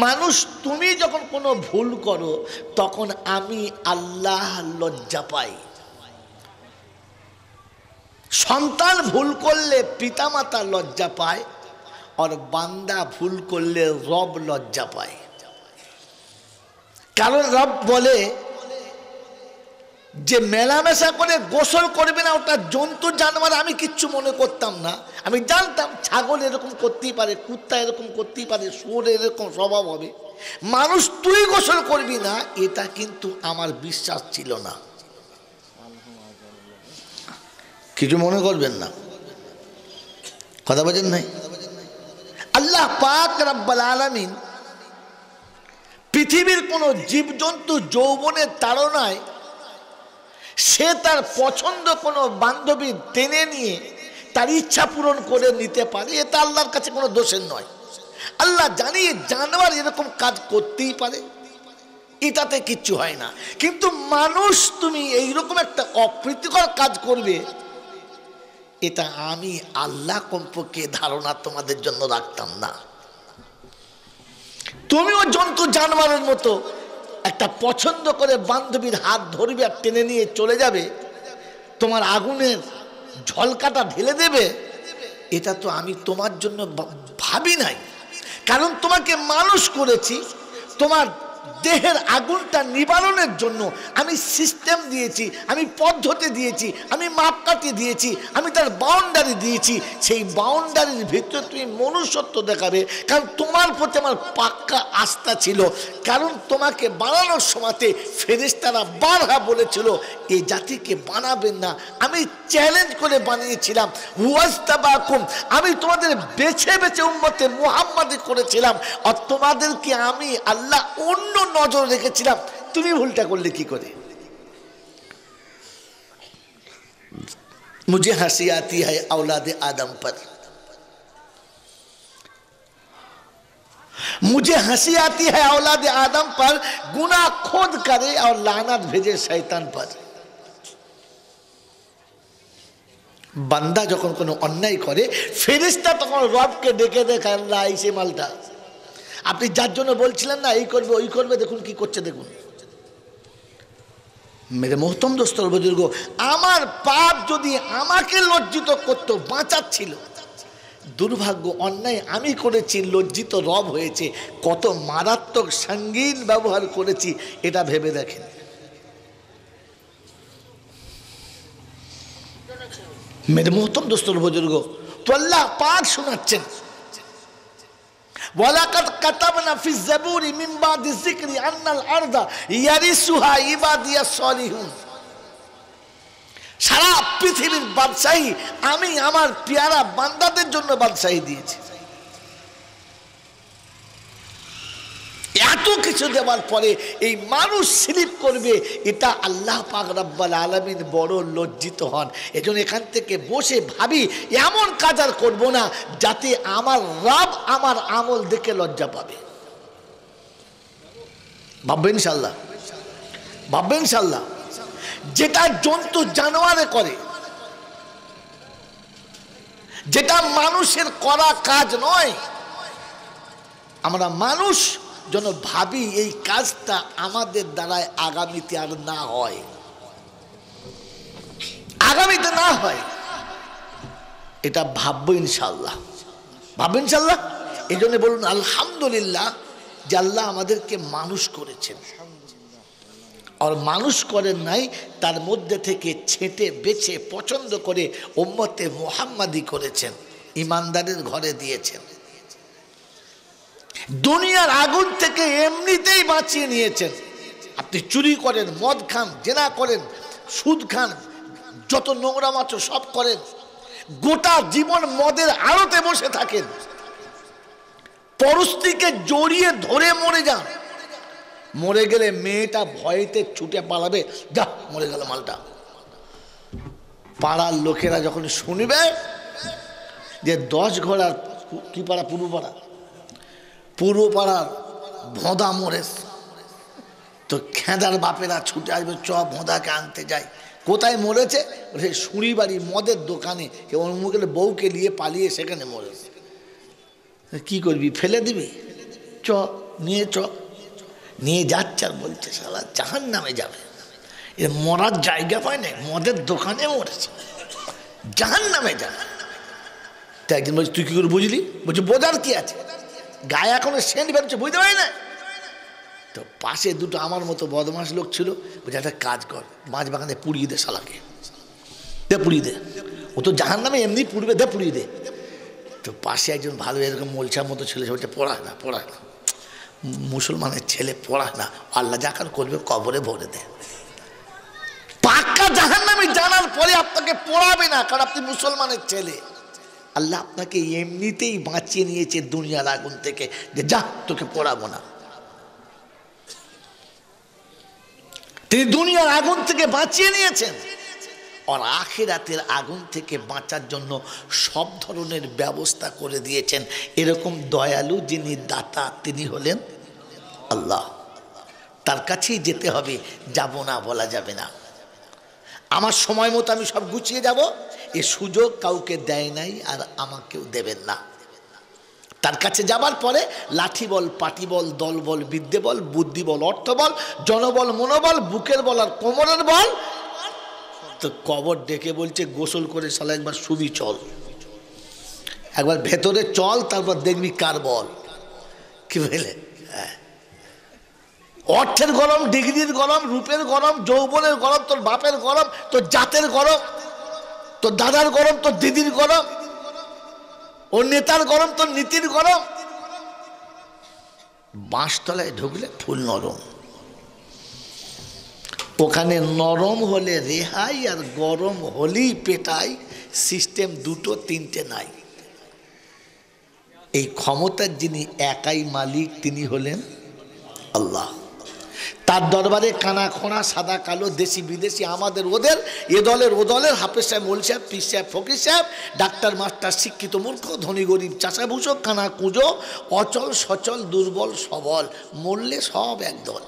মানুষ তুমি যখন কোনো ভুল করো তখন আমি আল্লাহ লজ্জা পাই। সন্তান ভুল করলে পিতামাতা লজ্জা পায়, আর বান্দা ভুল করলে রব লজ্জা পায়। কারণ রব বলে যে মেলামেশা করে গোসল করবে না, ওটা জন্তু জানোয়ার। আমি কিচ্ছু মনে করতাম না, আমি জানতাম ছাগল এরকম করতেই পারে, কুত্তা এরকম করতেই পারে, শুয়োর এরকম স্বভাব হবে। মানুষ তুই গোসল করবি না, এটা কিন্তু আমার বিশ্বাস ছিল না। কিছু মনে করবেন না, কথা বলেন নাই। আল্লাহ পাক রব্বুল আলামিন পৃথিবীর কোন জীবজন্তু যৌবনের তাড়নায় সে তার পছন্দ কোনো বান্ধবী টেনে নিয়ে তার ইচ্ছা পূরণ করে নিতে পারে, এটা আল্লাহর কাছে কোনো দোষের নয়। আল্লাহ জানিয়ে জানোয়ার এরকম কাজ করতেই পারে, এটাতে কিচ্ছু হয় না। কিন্তু মানুষ তুমি এইরকম একটা অপ্রীতিকর কাজ করবে, এটা আমি আল্লাহ কমপক্ষে ধারণা তোমাদের জন্য রাখতাম না। তুমিও জন্তু জানোয়ারের মতো একটা পছন্দ করে বান্ধবীর হাত ধরবে আর টেনে নিয়ে চলে যাবে, তোমার আগুনের ঝলকাটা ঢেলে দেবে, এটা তো আমি তোমার জন্য ভাবি নাই। কারণ তোমাকে মানুষ করেছি, তোমার দেহের আগুনটা নিবারণের জন্য আমি সিস্টেম দিয়েছি, আমি পদ্ধতি দিয়েছি, আমি মাপকাঠি দিয়েছি, আমি তার বাউন্ডারি দিয়েছি। সেই বাউন্ডারির ভিতরে তুমি মনুষ্যত্ব দেখাবে, কারণ তোমার প্রতি আমার পাক্কা আস্থা ছিল। কারণ তোমাকে বানানোর সময়তে ফেরেশতারা বারহা বলেছিল এই জাতিকে বানাবেন না, আমি চ্যালেঞ্জ করে বানিয়েছিলাম। ওয়াজতাবাকুম, আমি তোমাদের বেছে বেছে উম্মতে মুহাম্মাদি করেছিলাম, আর তোমাদেরকে আমি আল্লাহ অন্য নজর রেখেছিলাম। তুমি ভুলটা করলে কি করে? मुझे हंसी आती है औलाद आदम पर, मुझे हंसी आती है औलाद आदम पर, गुनाह खुद करे और लानत भेजे शैतान पर। বান্দা যখন কোনো অন্যায় করে, ফেরেশতা তখন রবকে ডেকে দেখে, আল্লাহ এই সে মালটা আপনি যার জন্য বলছিলেন না এই করবে ওই করবে, দেখুন কি করছে দেখুন। মেরে মোহতম দোস্তর বুজুর্গ, আমার পাপ যদি আমাকে লজ্জিত করতো, বাঁচাচ্ছিল, দুর্ভাগ্য অন্যায় আমি করেছি, লজ্জিত রব হয়েছে। কত মারাত্মক সঙ্গীন ব্যবহার করেছি, এটা ভেবে দেখেন। মেরে মোহতম দোস্তর বুজুর্গ, তো আল্লাহ পাক শোনাচ্ছেন, ওয়ালাকাদ কাতাবনা ফি যাবুরি মিন বাদি যিকরি আন্নাল আরদা ইয়ারিসুহা ইবাদিয়াস সালিহুন। সারা পৃথিবীর বাদশাহী আমি আমার পেয়ারা বান্দাদের জন্য বাদশাহী দিয়েছি। এত কিছু দেওয়ার পরে এই মানুষ স্লিপ করবে, এটা আল্লাহ পাক রব্বুল আলামিন বড় লজ্জিত হন। এজন্য এখান থেকে বসে ভাবি এমন কাজ আর করবো না যাতে আমার রব আমার আমল দেখে লজ্জা পাবে। ভাববেন ইনশাল্লাহ, ভাববেন ইনশাল্লাহ। যেটা জন্তু জানোয়ারে করে, যেটা মানুষের করা কাজ নয়, আমরা মানুষ যেন ভাবি এই কাজটা আমাদের দ্বারায় আগামীতে আর না হয়, আগামীতে না হয়, এটা ভাববো ইনশাল্লাহ, ভাববো ইনশাল্লাহ। এই জন্য বলুন আলহামদুলিল্লাহ যে আল্লাহ আমাদেরকে মানুষ করেছেন, আর মানুষ করেন নাই, তার মধ্যে থেকে ছেঁটে বেছে পছন্দ করে উম্মতে মুহাম্মাদি করেছেন, ইমানদারের ঘরে দিয়েছেন। দুনিয়ার আগুন থেকে এমনিতেই বাঁচিয়ে নিয়েছেন। আপনি চুরি করেন, মদ খান, জেনা করেন, সুদ খান, যত নোংরা মাছ সব করেন, গোটা জীবন মদের আড়তে বসে থাকেন, পরস্ত্রীকে জড়িয়ে ধরে মরে যান, মরে গেলে মেয়েটা ভয়েতে ছুটে পালাবে, যা মরে গেল মালটা। পাড়ার লোকেরা যখন শুনবে যে 10 ঘোড়ার কি পাড়া, পূর্ব পাড়ার ভোঁদা মরে, তো খেঁদার বাপেরা ছুটে আসবে, চ ভোঁদাকে আনতে যায়। কোথায় মরেছে? শুঁড়ি বাড়ি মদের দোকানে, কেউ মুখে বউকে নিয়ে পালিয়ে সেখানে মরেছে। কি করবি, ফেলে দিবি? চ নিয়ে চ, নিয়ে যাচ্ছে আর বলছে শালা জাহান নামে যাবে, এর মরার জায়গা পায় না, মদের দোকানে মরেছে, জাহান নামে যাবে। তো একদিন বলছে তুই কি করে বুঝলি? বলছে বোঝার কি আছে, গায়ে এখনো সেন্ট বেরোচ্ছে, বুঝতে পারি না। তো পাশে দুটো আমার মতো বদমাস লোক ছিল, বলছে একটা কাজ কর, মাছ বাগানে পুড়িয়ে দে শালাকে, দে পুড়িয়ে দে, ও তো জাহান নামে এমনি পুড়বে, দে পুড়িয়ে দে। তো পাশে একজন ভালো এরকম মোলছার মতো ছেলে, সে বলছে পড়ায় না, পড়ায় না, মুসলমানের ছেলে পড়ায় না, আল্লাহ যাকার করবে কবরে ভরে দে। পাক্কা জাহান্নামী জানার পরে আপনাকে পড়াবে না, কারণ আপনি মুসলমানের ছেলে। আল্লাহ আপনাকে এমনিতেই বাঁচিয়ে নিয়েছে দুনিয়ার আগুন থেকে, যে যা তোকে পড়াবো না। তিনি দুনিয়ার আগুন থেকে বাঁচিয়ে নিয়েছেন, আর আখিরাতের আগুন থেকে বাঁচার জন্য সব ধরনের ব্যবস্থা করে দিয়েছেন। এরকম দয়ালু যিনি দাতা, তিনি হলেন আল্লাহ। তার কাছেই যেতে হবে, যাব না বলা যাবে না। আমার সময় মতো আমি সব গুছিয়ে যাব, এ সুযোগ কাউকে দেয় নাই, আর আমাকেও দেবেন না। তার কাছে যাবার পরে লাঠি বল, পাটি বল, দল বল, বিদ্যে বল, বুদ্ধি বল, অর্থ বল, জনবল, মনোবল, বুকের বল আর কোমরের বল। তো কবর ডেকে বলছে গোসল করে শালা একবার শুবি চল, একবার ভেতরে চল, তারপর দেখবি কার বল। কি বলে? হ্যাঁ, অর্থের গরম, ডিগ্রির গরম, রূপের গরম, যৌবনের গরম, তোর বাপের গরম, তোর জাতের গরম, তোর দাদার গরম, তোর দিদির গরম, ওর নেতার গরম, তোর নীতির গরম। বাঁশতলায় ঢুকলে ফুল নরম, ওখানে নরম হলে রেহাই, আর গরম হলেই পেটাই। সিস্টেম দুটো তিনটে নাই। এই ক্ষমতার যিনি একাই মালিক, তিনি হলেন আল্লাহ। তার দরবারে কানা খোনা, সাদা কালো, দেশি বিদেশি, আমাদের ওদের, এ দলের ও দলের, হাফেজ সাহেব, মোল সাহেব, পীর সাহেব, ফকির সাহেব, ডাক্তার মাস্টার, শিক্ষিত মূর্খ, ধনী গরিব, চাষা ভূষক, কানা কুঁজো, অচল সচল, দুর্বল সবল, মরলে সব একদল।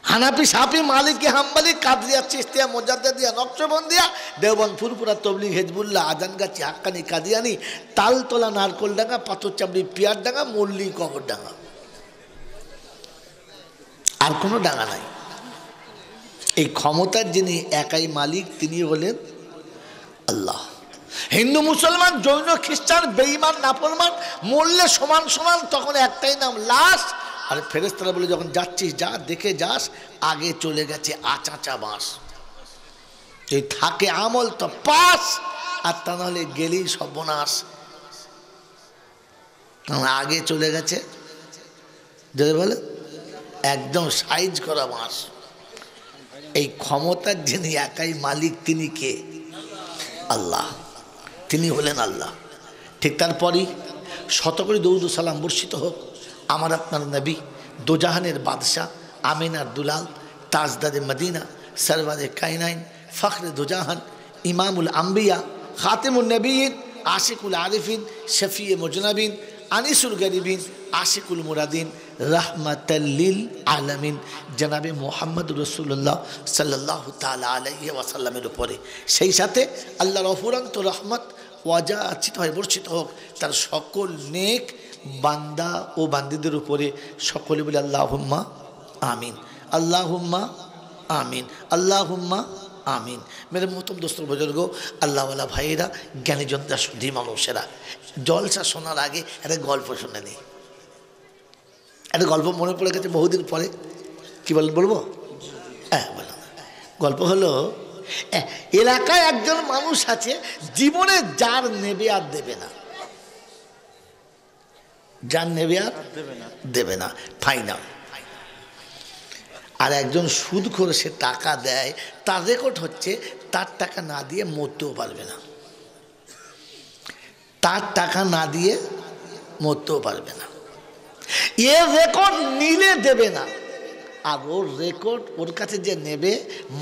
হানাফি, সাফি, মালিকি, হাম্বলি, কাদরিয়া, চিশতিয়া, মোজাদ্দেদিয়া, নকশবন্দিয়া, দেওবন্দ, ফুরফুরা, তবলিগ, হেজবুল্লাহ, আজানগাছি, হাক্কানি, কাদিয়ানি, তালতলা, নারকোলডাঙ্গা, পাথরচামড়ি, পিয়ারডাঙ্গা, মল্লি, কবরডাঙ্গা, আর কোনো ডাঙ্গা নাই। এই ক্ষমতার যিনি একাই মালিক, তিনি হলেন আল্লাহ। হিন্দু, মুসলমান, জৈন, খ্রিস্টান, বেঈমান, নাফরমান মরলে সমান সমান, তখন একটাই নাম, লাশ। আর ফেরেশতারা বলে যখন যাচ্ছিস যা, দেখে যাস, আগে চলে গেছে আচাচা বাঁশ, এই থাকে আমল তো পাস, আর তা নাহলে গেলেই সর্বনাশ, কারণ আগে চলে গেছে যদি বলে একদম সাইজ করা বাঁশ। এই ক্ষমতার যিনি একাই মালিক, তিনি কে? আল্লাহ। তিনি হলেন আল্লাহ। ঠিক তারপরই শতকরি দরুদ ও সালাম বর্ষিত হোক আমার আপনার নবী, দোজাহানের বাদশাহ, আমিনার দুলাল, তাজদারে মদিনা, সরওয়ারে কায়নাইন, ফখরে দোজাহান, ইমামুল আম্বিয়া, খাতেমুন নবীন, আশিকুল আরিফিন, শফিয়ে মুজনবিন, আনিসুল গরিবিন, আশিকুল মুরাদিন, রাহমাতাল লিল আলামিন, জনাবে মুহাম্মদ রাসূলুল্লাহ সাল্লাল্লাহু তাআলা আলাইহি ওয়াসাল্লামের উপরে, সেই সাথে আল্লাহর অফুরন্ত রহমত ওয়াজাচিত হয় বর্ষিত হোক তার সকল নেক বান্দা ও বান্দীদের উপরে। সকলে বলে আল্লাহুম্মা আমিন, আল্লাহুম্মা আমিন, আল্লাহুম্মা আমিন। মেরে মোহতরম দোস্ত বুজুর্গ, আল্লাহওয়ালা ভাইয়েরা, জ্ঞানীজনরা, শুদ্ধি মানুষেরা, জলসা শোনার আগে একটা গল্প শুনে নিই। একটা গল্প মনে পড়ে গেছে বহুদিন পরে। কি বলবো? হ্যাঁ বলো। গল্প হলো, এলাকায় একজন মানুষ আছে, জীবনে যার নেবে আর দেবে না, যার নেবে আর দেবে না, ফাইনাল। আর একজন সুদখোর, সে টাকা দেয়, তার রেকর্ড হচ্ছে তার টাকা না দিয়ে মরতেও পারবে না, তার টাকা না দিয়ে মরতেও পারবে না। এর রেকর্ড নিলে দেবে না, আর ওর রেকর্ড ওর কাছে যে নেবে,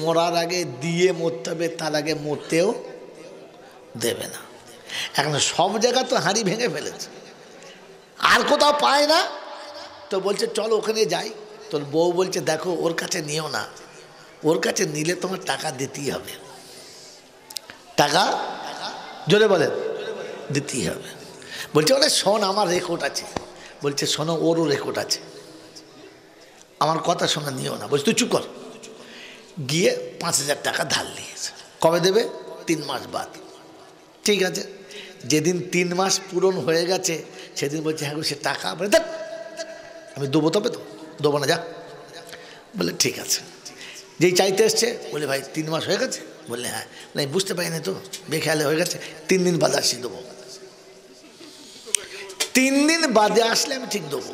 মরার আগে দিয়ে মরতে হবে, তার আগে মরতেও দেবে না। এখন সব জায়গা তো হাঁড়ি ভেঙে ফেলেছে, আর কোথাও পায় না, তো বলছে চল ওখানে যাই। তোর বউ বলছে দেখো ওর কাছে নিও না, ওর কাছে নিলে তোমার টাকা দিতেই হবে, টাকা জোরে বলেন দিতেই হবে। বলছে ওরে শোন, আমার রেকর্ড আছে, বলছে শোনো, ওরও রেকর্ড আছে, আমার কথা শোনা নিও না। বলছে তুই চুপ কর। গিয়ে 5,000 টাকা ধার নিয়েছে। কবে দেবে? 3 মাস বাদ। ঠিক আছে, যেদিন 3 মাস পূরণ হয়ে গেছে সেদিন বলছে হ্যাঁ সে টাকা, বলে দেখ আমি দেবো, তবে তো দেবো না, যা। বলে ঠিক আছে। যেই চাইতে এসছে বলে ভাই 3 মাস হয়ে গেছে? বললে হ্যাঁ। আমি বুঝতে পারিনি তো, বেখেয়ালে হয়ে গেছে, 3 দিন বাদে আসি দেবো। 3 দিন বাদে আসলে আমি ঠিক দেবো।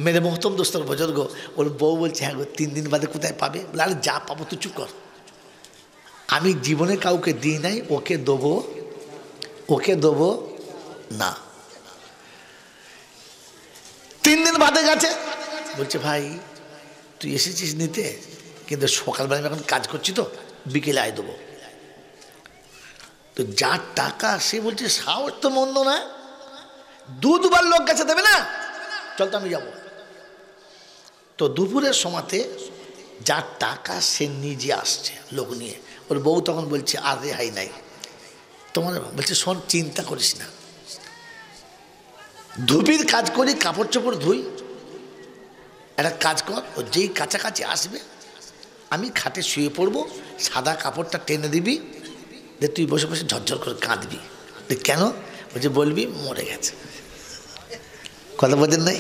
মেরে মোহতম দোস্তর বুজুর্গ, ওর বউ বলছে হ্যাঁ গো 3 দিন বাদে কোথায় পাবে? বলে আরে যা পাবো তুই চুপ কর, আমি জীবনে কাউকে দিই নাই, ওকে দেবো, ওকে দেবো না। 3 দিন বাদে গেছে, বলছে ভাই তুই এসেছিস নিতে, কিন্তু সকালবেলা আমি এখন কাজ করছি তো, বিকেলে আয় দেবো। তো যার টাকা সে বলছে সাহস তো মন্দ না, 2 বার লোক গেছে দেবে না, চল তো আমি যাবো। তো দুপুরের সময়তে যার টাকা সে নিজে আসছে লোক নিয়ে। ওর বউ তখন বলছে আর রেহাই নাই তোমার। বলছে শোন, চিন্তা করিস না, ধুপির কাজ করি, কাপড় চোপড় ধুই, একটা কাজ কর, ও যেই কাছাকাছি আসবে আমি খাটে শুয়ে পড়বো, সাদা কাপড়টা টেনে দিবি, যে তুই বসে বসে ঝরঝর করে কাঁদবি। কেন? বলছে বলবি মরে গেছে। কথা বোঝেন নাই?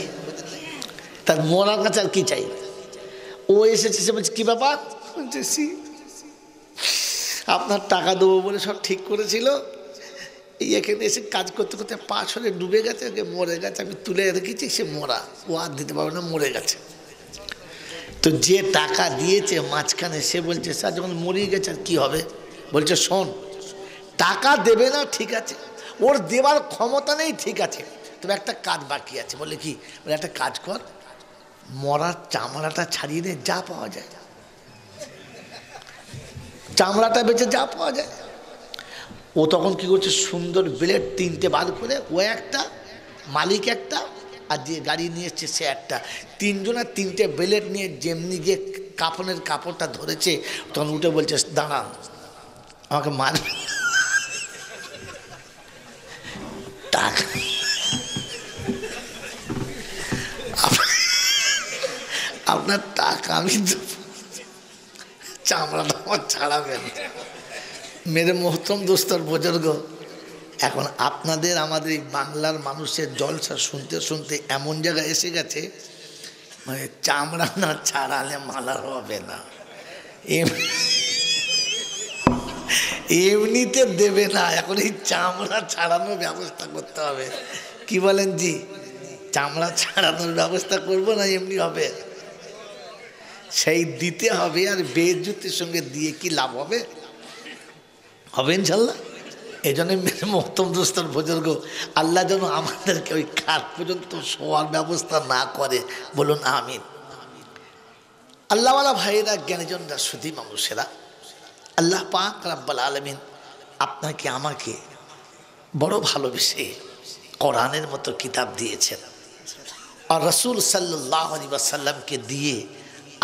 তার মরার কাছে আর কি চাই? ও এসেছে, সে বলছে কি ব্যাপার? বলছে আপনার টাকা দেবো বলে সব ঠিক করেছিল, এই এখানে এসে কাজ করতে করতে পা সরে ডুবে গেছে, ওকে মরে গেছে, আমি তুলে রেখেছি, সে মরা, ও আর দিতে পারবে না, মরে গেছে। তো যে টাকা দিয়েছে মাঝখানে সে বলছে স্যার যখন মরিয়ে গেছে আর কী হবে? বলছে শোন, টাকা দেবে না ঠিক আছে, ওর দেওয়ার ক্ষমতা নেই ঠিক আছে, তবে একটা কাজ বাকি আছে। বলে কি? বলে একটা কাজ কর, মরার চামড়াটা ছাড়িয়ে নে, যা পাওয়া যায়, চামড়াটা বেঁচে যা পাওয়া যায়। ও তখন কি করছে, সুন্দর ব্লেড 3টে বার করে, ও একটা, মালিক একটা, আর যে গাড়ি নিয়ে এসছে সে একটা, 3 জনের 3টে ব্লেড নিয়ে যেমনি গিয়ে কাফনের কাপড়টা ধরেছে, তখন উঠে বলছে দাঁড়ান আমাকে মারবে। টাকা আপনার টাকা আমি চামড়াটা আমার ছাড়াবেন। মেরে মোহতরম দোস্তর বুজুর্গ, এখন আপনাদের আমাদের এই বাংলার মানুষের জলসা শুনতে শুনতে এমন জায়গায় এসে গেছে, মানে চামড়া না ছাড়ালে মালার হবে না, এমনিতে দেবে না, এখন এই চামড়া ছাড়ানোর ব্যবস্থা করতে হবে। কি বলেন জি? চামড়া ছাড়ানোর ব্যবস্থা করব না এমনি হবে? সেই দিতে হবে। আর বেইজ্জতির সঙ্গে দিয়ে কি লাভ হবে? হবে ইনশাল্লাহ। এই জন্য মোহতরম দোস্তর বুজুর্গ, আল্লাহ যেন আমাদেরকে ওই খাট পর্যন্ত শোয়ার ব্যবস্থা না করে, বলুন আমিন। আল্লাহওয়ালা ভাইয়েরা, জ্ঞানীজনরা, সুধী মানুষেরা, আল্লাহ পাক রাব্বুল আলামিন আপনাকে আমাকে বড় ভালোবেসে কোরআনের মতো কিতাব দিয়েছেন, আর রাসূল সাল্লাল্লাহু আলাইহি ওয়াসাল্লামকে দিয়ে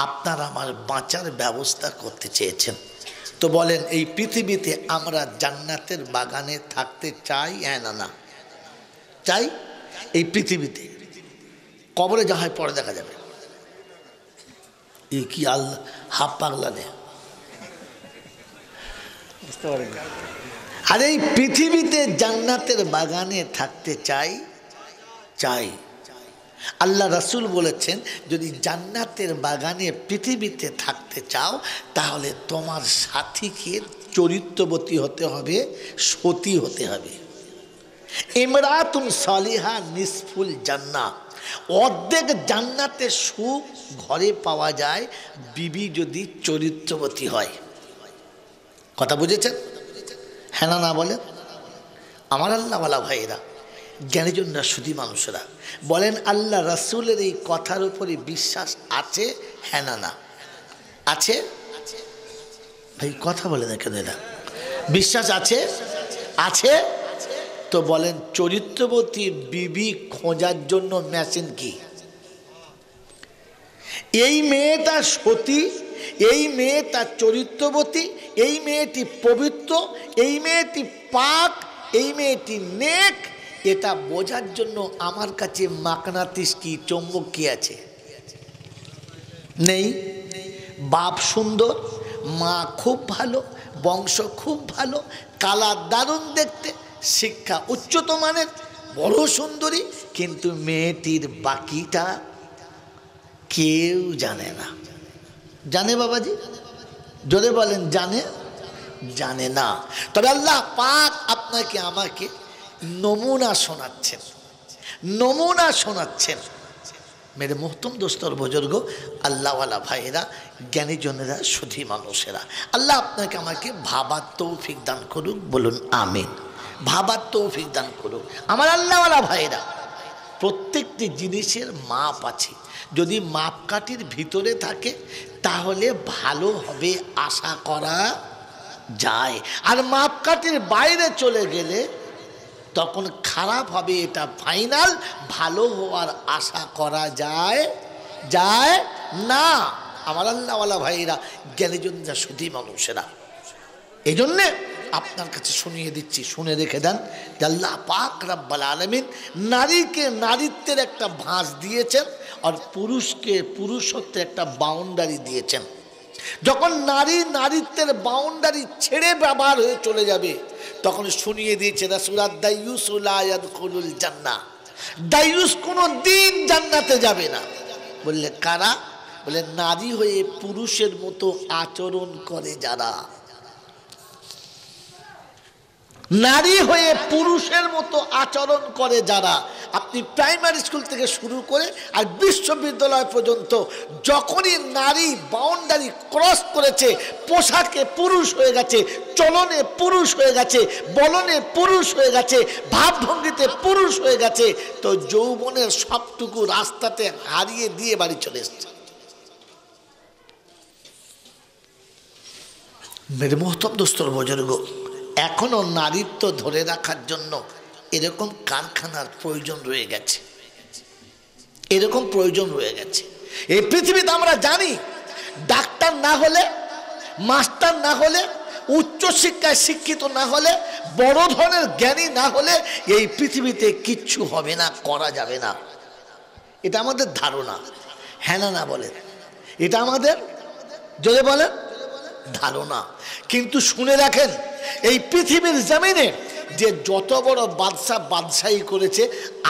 আপনার আমার বাঁচার ব্যবস্থা করতে চেয়েছেন। তো বলেন, এই পৃথিবীতে আমরা জান্নাতের বাগানে থাকতে চাই না না? চাই। এই পৃথিবীতে কবরে যা হয় পরে দেখা যাবে। এই কি আল্লাহ হাফ পাগলা নে, বুঝতে পারেন? আর এই পৃথিবীতে জান্নাতের বাগানে থাকতে চাই। আল্লাহ রাসূল বলেছেন, যদি জান্নাতের বাগানে পৃথিবীতে থাকতে চাও তাহলে তোমার সাথীকে চরিত্রবতী হতে হবে, সতী হতে হবে। ইমরাতুন সালিহা নিসফুল জান্নাহ, অর্ধেক জান্নাতের সুখ ঘরে পাওয়া যায় বিবি যদি চরিত্রবতী হয়। কথা বুঝেছেন? হ্যাঁ না না বলেন? আমার আল্লাহওয়ালা ভাইয়েরা, জ্ঞানীজনরা, সুধী মানুষেরা, বলেন আল্লাহ রাসূলের এই কথার উপরে বিশ্বাস আছে? হ্যাঁ না না? আছে? ভাই কথা বলে না কেন? এরা বিশ্বাস আছে? আছে। তো বলেন, চরিত্রবতী বিবি খোঁজার জন্য মেশিন কি? এই মেয়েটা সতী, এই মেয়েটা চরিত্রবতী, এই মেয়েটি পবিত্র, এই মেয়েটি পাক, এই মেয়েটি নেক, এটা বোঝার জন্য আমার কাছে মাকনাতিস কি, চৌম্বক কি আছে? নেই। বাপ সুন্দর, মা খুব ভালো, বংশ খুব ভালো, কালার দারুণ দেখতে, শিক্ষা উচ্চত মানের, বড় সুন্দরী, কিন্তু মেয়েটির বাকিটা কেউ জানে না। জানে বাবাজি? জোরে বলেন, জানে? জানে না। তবে আল্লাহ পাক আপনাকে আমাকে নমুনা শোনাচ্ছেন, নমুনা শোনাচ্ছেন। মেরে মোহতম দোস্তর বুজুর্গ, আল্লাহওয়ালা ভাইয়েরা, জ্ঞানীজনেরা, সুধী মানুষেরা, আল্লাহ আপনাকে আমাকে ভাবার তৌফিক দান করুক। বলুন আমিন। ভাবার তৌফিক দান করুক। আমার আল্লাহওয়ালা ভাইয়েরা, প্রত্যেকটি জিনিসের মাপ আছে। যদি মাপকাঠির ভিতরে থাকে তাহলে ভালো হবে আশা করা যায়, আর মাপকাঠির বাইরে চলে গেলে তখন খারাপ হবে, এটা ফাইনাল। ভালো হওয়ার আশা করা যায় যায় না। আমার আল্লাহওয়ালা ভাইরা, জ্ঞানীজনরা, সুধী মানুষেরা, এই জন্যে আপনার কাছে শুনিয়ে দিচ্ছি, শুনে রেখে দেন যে আল্লাহ পাক রব্বুল আলামিন নারীকে নারীত্বের একটা ভাঁজ দিয়েছেন, আর পুরুষকে পুরুষত্বের একটা বাউন্ডারি দিয়েছেন। যখন নারী নারীত্বের বাউন্ডারি ছেড়ে ব্যবহার হয়ে চলে যাবে, তখন শুনিয়ে দিয়েছে রাসূল, দাইয়ুস লা ইয়াদখুলুল জান্নাহ, দাইয়ুস কোনো দিন জান্নাতে যাবে না। বললে কারা? বলে নারী হয়ে পুরুষের মতো আচরণ করে যারা, নারী হয়ে পুরুষের মতো আচরণ করে যারা। আপনি প্রাইমারি স্কুল থেকে শুরু করে আর বিশ্ববিদ্যালয় পর্যন্ত যখনই নারী বাউন্ডারি ক্রস করেছে, পোশাকে পুরুষ হয়ে গেছে, চলনে পুরুষ হয়ে গেছে, বলনে পুরুষ হয়ে গেছে, ভাবভঙ্গিতে পুরুষ হয়ে গেছে, তো যৌবনের সবটুকু রাস্তাতে হারিয়ে দিয়ে বাড়ি চলে এসছে। মেরে মোহতম দোস্তর বুজুর্গ, এখনো নারীত্ব ধরে রাখার জন্য এরকম কারখানার প্রয়োজন রয়ে গেছে, এরকম প্রয়োজন রয়ে গেছে। এই পৃথিবীতে আমরা জানি, ডাক্তার না হলে, মাস্টার না হলে, উচ্চশিক্ষায় শিক্ষিত না হলে, বড় ধরনের জ্ঞানী না হলে এই পৃথিবীতে কিচ্ছু হবে না, করা যাবে না। এটা আমাদের ধারণা। হ্যাঁ না না বলেন? এটা আমাদের, যদি বলেন, ধারণা। কিন্তু শুনে রাখেন, এই পৃথিবীর জমিনে যে যত বড় বাদশাহ বাদশাহী করেছে,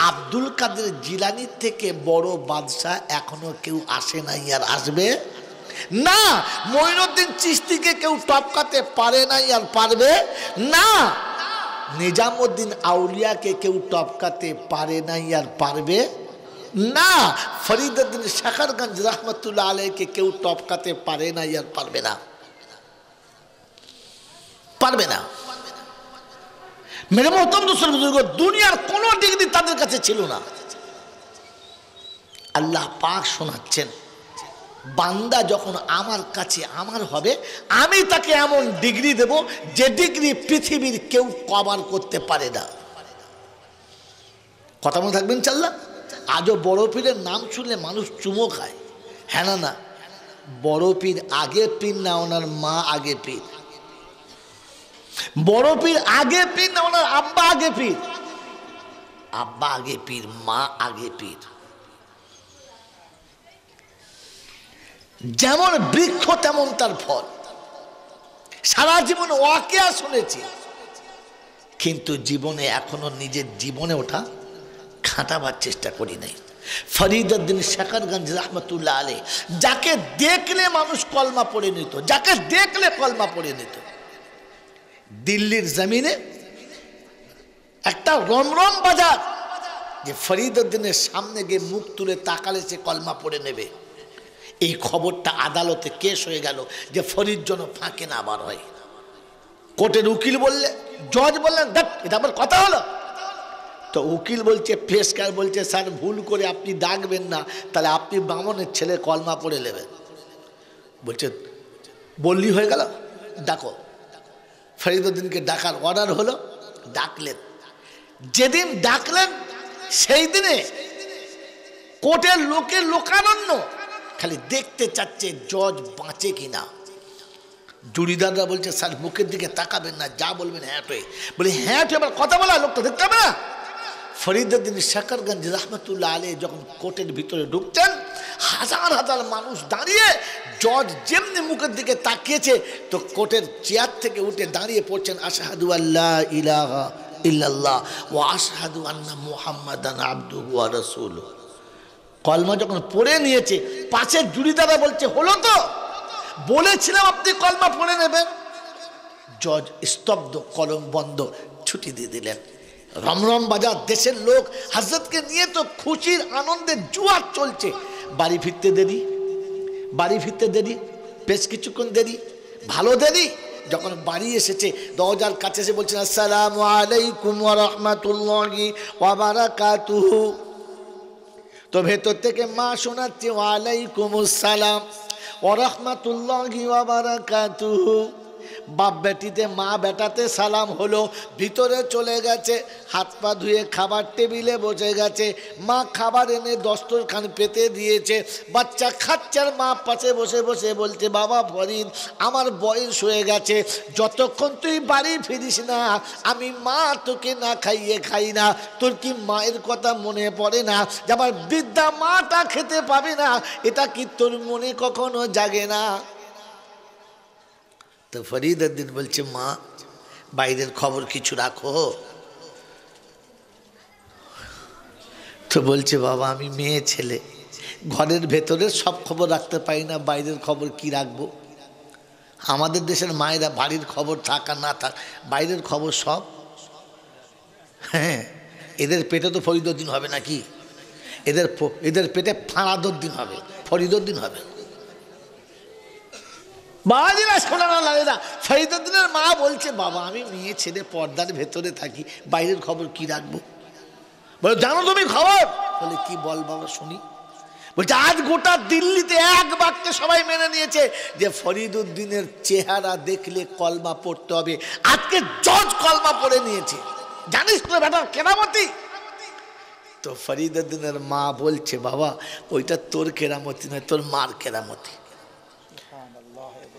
আব্দুল কাদের জিলানির থেকে বড় বাদশাহ এখনো কেউ আসে নাই, আর আসবে না। মঈনুদ্দিন চিশতিকে কেউ টপকাতে পারে নাই, আর পারবে না। নিজামুদ্দিন আউলিয়াকে কেউ টপকাতে পারে নাই, আর পারবে না। ফরিদউদ্দিন শাকরগঞ্জ রহমতুল্লাহ আলাইহিকে কেউ টপকাতে পারে নাই, আর পারবে না, পারবে না। মেরে মোহতরম দোস্তর বুজুর্গ, দুনিয়ার কোন ডিগ্রি তাদের কাছে ছিল না। আল্লাহ পাক শোনাচ্ছেন, বান্দা যখন আমার কাছে আমার হবে, আমি তাকে এমন ডিগ্রি দেব যে ডিগ্রি পৃথিবীর কেউ কভার করতে পারে না। কথা মনে থাকবেন চাল্লা। আজও বড় পীরের নাম শুনলে মানুষ চুমো খায়। হ্যাঁ না না, বড় পীর আগে পীর না ওনার মা আগে পীর? বড় পীর আগে পীর না ওনার আব্বা আগে পীর? আব্বা আগে পীর, মা আগে পীর। যেমন বৃক্ষ তেমন তার ফল। সারা জীবন ওয়াকিয়া শুনেছি, কিন্তু জীবনে এখনো নিজের জীবনে ওঠা খাটাবার চেষ্টা করি নাই। ফরিদউদ্দিন শাকরগঞ্জ রহমতুল্লাহ আলাইহি, যাকে দেখলে মানুষ কলমা পড়ে নিত, যাকে দেখলে কলমা পড়ে নিত। দিল্লির জমিনে একটা রমরম বাজার, যে ফরিদউদ্দিনের সামনে গিয়ে মুখ তুলে তাকালে সে কলমা পড়ে নেবে। এই খবরটা আদালতে কেস হয়ে গেল যে ফরিদ যেন ফাঁকে না বার হয়। কোর্টের উকিল বললে, জজ বললেন, দেখ এটা আবার কথা হলো? তো উকিল বলছে, পেশকার বলছে, স্যার ভুল করে আপনি ডাকবেন না, তাহলে আপনি বামনের ছেলে কলমা পড়ে নেবেন। বলছে বললি হয়ে গেল, ডাকো। ফরিদউদ্দিনকে ডাকার অর্ডার হলো, ডাকলেন। যেদিন ডাকলেন সেই দিনে কোর্টের লোকের লোকারণ্য, খালি দেখতে চাচ্ছে জজ বাঁচে কিনা। জুরিদাররা বলছে, স্যার মুখের দিকে তাকাবেন না, যা বলবেন হ্যাঁ হয়ে। বলে হ্যাঁ, এবার কথা বলা লোকটা দেখতে হবে না। ফরিদউদ্দিন শাকরগঞ্জ রহমতুল্লাহ আলাইহি যখন কোর্টের ভিতরে ঢুকছেন, হাজার হাজার মানুষ দাঁড়িয়ে, জজ যেমনি মুখের দিকে তাকিয়েছে তো কোর্টের চেয়ার থেকে উঠে দাঁড়িয়ে পড়ছেন, আশহাদু আল্লা ইলাহা ইল্লাল্লাহ ওয়া আশহাদু আন্না মুহাম্মাদান আবদুহু ওয়া রাসূলুহু। কলমা যখন পড়ে নিয়েছে, পাশের জুরিদারা বলছে হলো তো, বলেছিলাম আপনি কলমা পড়ে নেবেন। জজ স্তব্ধ, কলম বন্ধ, ছুটি দিয়ে দিলেন। রমরম বাজার, দেশের লোক, হযরতকে নিয়ে তো খুশির আনন্দে জুয়ার চলছে। বাড়ি ফিরতে দেরি, বেশ কিছুক্ষণ দেরি, ভালো দেরি। যখন বাড়ি এসেছে, দরজার কাছে এসে বলছেন, আসসালামু আলাইকুম ওয়া রাহমাতুল্লাহি ওয়া বারাকাতুহু। তো ভেতর থেকে মা শোনাচ্ছে, ওয়ালাইকুমুস সালাম ওয়া রাহমাতুল্লাহি ওয়া বারাকাতুহু। বাপ বেটিতে, মা বেটাতে সালাম হলো। ভিতরে চলে গেছে, হাত পা ধুয়ে খাবার টেবিলে বসে গেছে। মা খাবার এনে দস্তরখান পেতে দিয়েছে, বাচ্চা খাচ্ছে আর মা পাশে বসে বসে বলছে, বাবা ফরিদ, আমার বয়স হয়ে গেছে, যতক্ষণ তুই বাড়ি ফিরিস না আমি মা তোকে না খাইয়ে খাই না। তোর কি মায়ের কথা মনে পড়ে না যে আমার বৃদ্ধা মাটা খেতে পাবে না? এটা কি তোর মনে কখনো জাগে না? তো ফরিদউদ্দিন বলছে, মা বাইরের খবর কিছু রাখো। তো বলছে, বাবা আমি মেয়ে ছেলে, ঘরের ভেতরের সব খবর রাখতে পারি না, বাইরের খবর কি রাখবো? আমাদের দেশের মায়েরা বাড়ির খবর থাক আর না থাক, বাইরের খবর সব। হ্যাঁ, এদের পেটে তো ফরিদউদ্দিন হবে নাকি? এদের পেটে ফারাদউদ্দিন হবে, ফরিদউদ্দিন হবে। ফরিদউদ্দিনের মা বলছে, বাবা আমি মেয়ে ছেলে, পর্দার ভেতরে থাকি, বাইরের খবর কি রাখবো? বলে, জানো তুমি খবর? বলে, কি বল বাবা শুনি। বলছে, আজ গোটা দিল্লিতে এক বাক্যে সবাই মেনে নিয়েছে যে ফরিদউদ্দিনের চেহারা দেখলে কলমা পড়তে হবে। আজকে জজ কলমা পড়ে নিয়েছে, জানিস তো বেটার কেরামতি। তো ফরিদউদ্দিনের মা বলছে, বাবা ওইটা তোর কেরামতি নয়, তোর মার কেরামতি।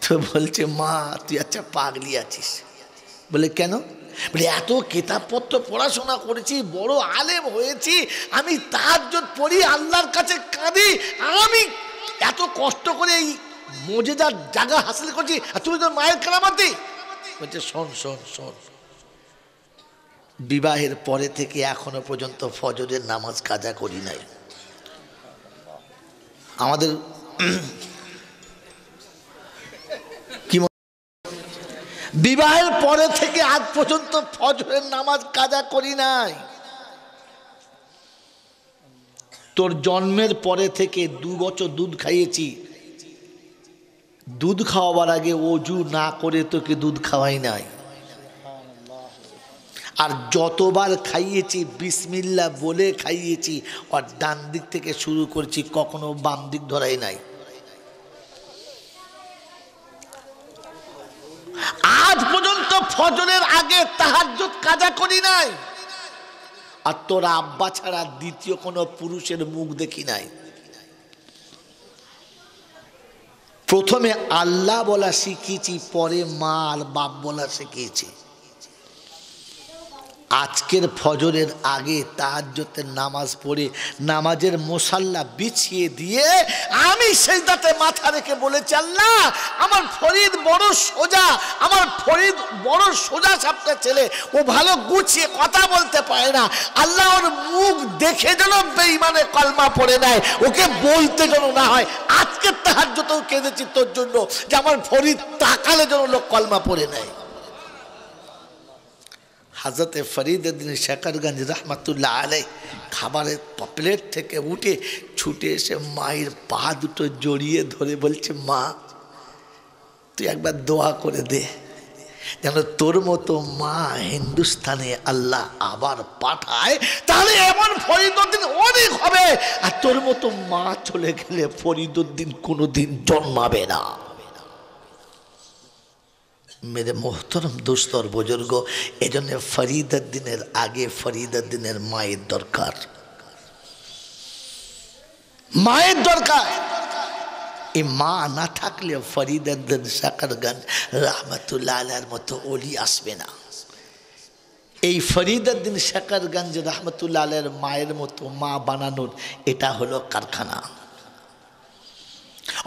তো বলছে, মা তুই আচ্ছা পাগলি আছিস। বলে, কেন? বলে, এত কিতাবপত্র পড়াশোনা করেছি, বড় আলেম হয়েছি, আমি তাহাজ্জুদ পড়ি, আল্লাহর কাছে কাঁদি, আমি এত কষ্ট করে এই মুজিজার জায়গা হাসিল করছি, আর তুমি তোর মায়ের কেরামতি। বলছে, শোন শোন শোন, বিবাহের পরে থেকে এখনো পর্যন্ত ফজরের নামাজ কাজা করি নাই। আমাদের বিবাহের পরে থেকে আজ পর্যন্ত ফজরের নামাজ কাজা করি নাই। তোর জন্মের পরে থেকে 2 বছর দুধ খাইয়েছি, দুধ খাওয়াবার আগে ওযু না করে তোকে দুধ খাওয়াই নাই। আর যতবার খাইয়েছি বিসমিল্লাহ বলে খাইয়েছি, আর ডান দিক থেকে শুরু করছি, কখনো বাম দিক ধরাই নাই। আজ পর্যন্ত ফজরের আগে তাহাজ্জুদ কাজা করি নাই। আর তোর আব্বা ছাড়া দ্বিতীয় কোনো পুরুষের মুখ দেখি নাই। প্রথমে আল্লাহ বলা শিখিয়েছি, পরে মা আর বাপ বলা শিখিয়েছি। আজকের ফজরের আগে তাহাজ্জুদের নামাজ পড়ে নামাজের মুসাল্লা বিছিয়ে দিয়ে আমি সিজদাতে মাথা রেখে বলেছি, আল্লাহ আমার ফরিদ বড় সোজা, আমার ফরিদ বড় সোজা সাপটা ছেলে, ও ভালো গুছিয়ে কথা বলতে পারে না, আল্লাহ ওর মুখ দেখে যেন বেঈমানে কলমা পড়ে নেয়, ওকে বলতে যেন না হয়। আজকে তাহাজ্জুদেও কেঁদেছি তোর জন্য যে আমার ফরিদ তাকালে যেন লোক কলমা পড়ে নেয়। হযরত ফরিদউদ্দিন শাকরগঞ্জ রহমতুল্লাহ আলাইহি খাবারের প্লেট থেকে উঠে ছুটে এসে মায়ের পা দুটো জড়িয়ে ধরে বলছে, মা তুই একবার দোয়া করে দে যেন তোর মতো মা হিন্দুস্তানে আল্লাহ আবার পাঠায়, তাহলে এমন ফরিদউদ্দিন অনেক হবে, আর তোর মতো মা চলে গেলে ফরিদউদ্দিন কোনোদিন জন্মাবে না। मेरे मोहतरम दोस्त और बुजुर्गो, एजন্য ফরিদউদ্দিনের আগে ফরিদউদ্দিনের মায়ের দরকার, মায়ের দরকার। এই মা না থাকলে ফরিদউদ্দিন শাকরগঞ্জ রহমতুল্লাহ আলাইহির মতো ওলি আসবে না। এই ফরিদউদ্দিন শাকারগঞ্জ রহমতুল্লাহ আলাইহির মায়ের মতো মা বানানোর এটা হলো কারখানা।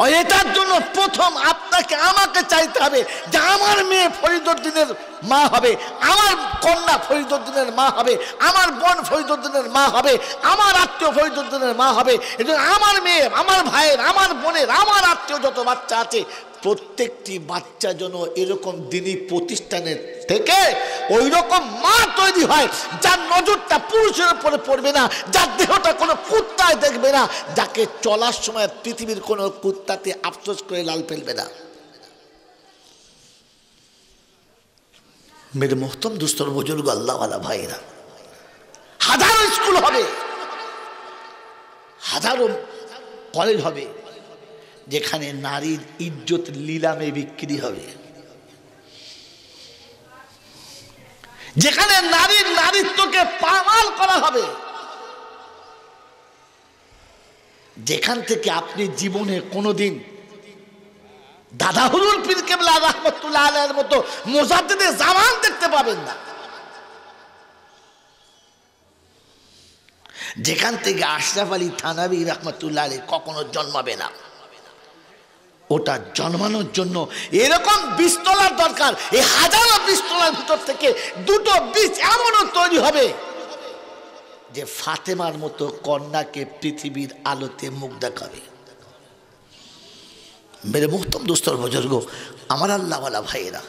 আর এটার জন্য প্রথম আপনাকে আমাকে চাইতে হবে যে আমার মেয়ে ফরিদউদ্দিনের মা হবে, আমার কন্যা ফরিদউদ্দিনের মা হবে, আমার বোন ফরিদউদ্দিনের মা হবে, আমার আত্মীয় ফরিদউদ্দিনের মা হবে। এজন্য আমার মেয়ে, আমার ভাইয়ের, আমার বোনের, আমার আত্মীয় যত বাচ্চা আছে প্রত্যেকটি বাচ্চা যেন এরকম দিনই প্রতিষ্ঠানের থেকে ওই রকম মা তৈরি হয় যার নজরটা পুরুষের উপরে পড়বে না, যার দেহটা কোনো কুত্তায় দেখবে না, যাকে চলার সময় পৃথিবীর কোনো কুত্তাতে আফসোস করে লাল ফেলবে না। মেরে মোহতরম দুস্তর বুজুর্গ আল্লাহওয়ালা ভাইরা, হাজারো স্কুল হবে, হাজারো কলেজ হবে যেখানে নারীর ইজ্জত লিলামে বিক্রি হবে, যেখানে নারীর নারীত্বকে পামাল করা হবে, যেখান থেকে আপনি জীবনে কোনোদিন দাদা হুজুর পীর কেবলা রাহমাতুল্লাহ আলাইহির মতো মুজাদ্দিদে জামান দেখতে পাবেন না, যেখান থেকে আশরাফ আলী থানভী রাহমাতুল্লাহ আলাইহি কখনো জন্মাবে না। ওটা জন্মানোর জন্য এরকম বীজতলার দরকার। এই হাজারো বীজতলার ভিতর থেকে দুটো বীজ এমনও তৈরি হবে যে ফাতেমার মতো কন্যাকে পৃথিবীর আলোতে মুখ দেখাবে। মেরে মুহতরম দোস্তর বুজুর্গ, আমার আল্লাহওয়ালা ভাইয়েরা,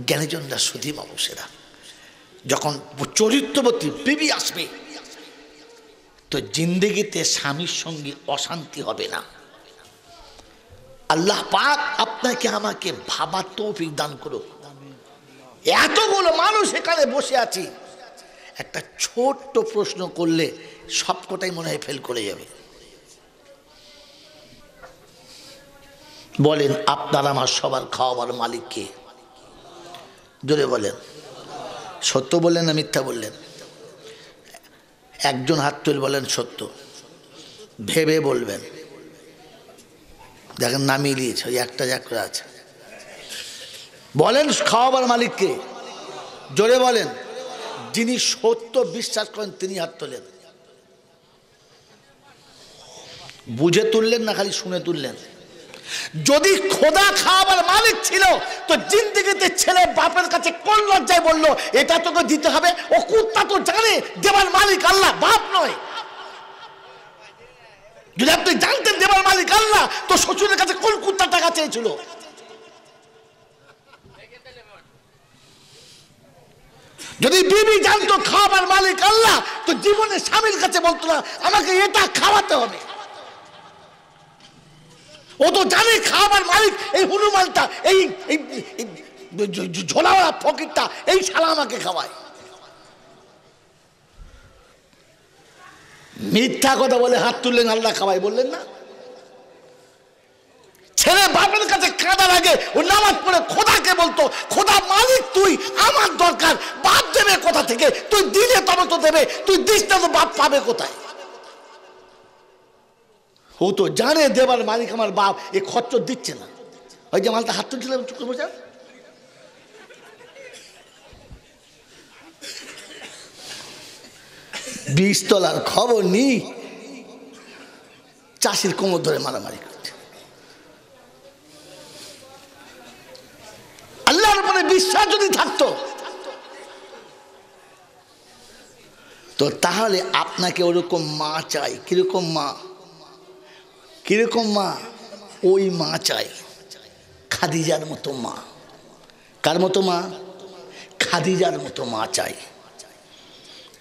জ্ঞানীজনরা, সুধী মানুষেরা, যখন চরিত্রবতী বিবি আসবে তো জিন্দেগিতে স্বামীর সঙ্গে অশান্তি হবে না। আল্লাহ পাক আপনাকে আমাকে ভাবার তৌফিক দান করুক। এতগুলো মানুষ এখানে বসে আছি, একটা ছোট্ট প্রশ্ন করলে সবকটাই মনে হয় ফেল করে যাবে। বলেন, আপনার আমার সবার খাওয়াবার মালিক কে? জোরে বলেন। সত্য বললেন না মিথ্যা বললেন? একজন হাত তুলে বলেন সত্য, ভেবে বলবেন। দেখেন নামিয়ে দিয়েছে, ওই একটা যা করে আছে। বলেন খাওয়াবার মালিককে, জোরে বলেন। যিনি সত্য বিশ্বাস করেন তিনি হাত তোলেন। বুঝে তুললেন না খালি শুনে তুললেন? যদি খোদা খাওয়াবার মালিক ছিল তো জিন্দেগিতে ছেলে বাপের কাছে কোন লজ্জায় বললো এটা তোকে দিতে হবে? ও কুত্তা তো জানে দেবার মালিক আল্লাহ, বাপ নয়। যদি আপনি জানতেন দেবার মালিক আল্লাহ তো শ্বশুরের কাছে কোন কুত্তা টাকা চেয়েছিল? যদি বিবি জানতো খাওয়াবার মালিক আল্লাহ তো জীবনে স্বামীর কাছে বলতো না আমাকে এটা খাওয়াতে হবে। ও তো জানে খাওয়াবার মালিক এই হনুমানটা, এই ঝোলাওয়ালা ফকিরটা, এই শালা আমাকে খাওয়ায়। মিথ্যা কথা বলে হাত তুললেন, আল্লাহ খাওয়াই বললেন না। ছেলে বাপের কাছে কাঁদার আগে ও নামাজ পড়ে খোদাকে বলতো খোদা মালিক তুই, আমার দরকার, বাপ দেবে কোথা থেকে? তুই দিলে তবে তো দেবে, তুই দিস না তো বাপ পাবে কোথায়? ও তো জানে দেবার মালিক আমার বাপ, এ খচ্চর দিচ্ছে না। ওই যে মালটা হাত তুলছিল চুক্তি বোঝা। বীজতলার খবর নি, চাষির কোমর ধরে মারামারি করছে। আল্লাহর উপরে বিশ্বাস যদি থাকতো তো তাহলে আপনাকে ওরকম মা চাই। কিরকম মা? কিরকম মা? ওই মা চাই খাদিজার মতো মা। কার মতো মা? খাদিজার মতো মা চাই।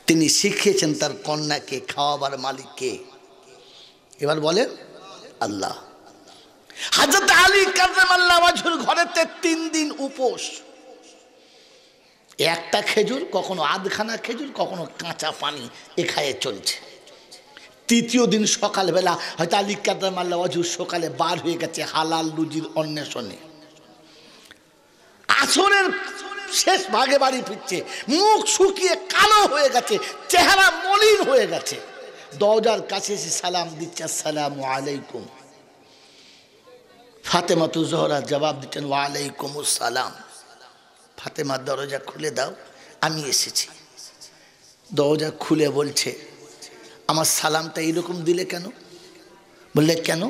তিনি শিখিয়েছেন তার কন্যাকে খাওয়াবার মালিককে। এবার বলেন আল্লাহ। হযরত আলী কাররামাল্লাহু ওয়াজহুর ঘরেতে 3 দিন উপোস, একটা খেজুর, কখনো আধখানা খেজুর, কখনো কাঁচা পানি এ খায়ে চলছে। তৃতীয় দিন সকালবেলা হয়তো আলী কাররামাল্লাহু ওয়াজহু সকালে বার হয়ে গেছে হালাল রুজির অন্বেষণে। আসরের শেষ ভাগে বাড়ি ফিরছে, মুখ শুকিয়ে কালো হয়ে গেছে, চেহারা মলিন হয়ে গেছে। দরজার কাছে এসে সালাম দিচ্ছে, আসসালামু আলাইকুম। ফাতেমাতু জোহরা জবাব দিচ্ছেন, ওয়ালাইকুম আসসালাম। ফাতেমা দরজা খুলে দাও, আমি এসেছি। দরজা খুলে বলছে, আমার সালামটা এইরকম দিলে কেন? বললে কেন?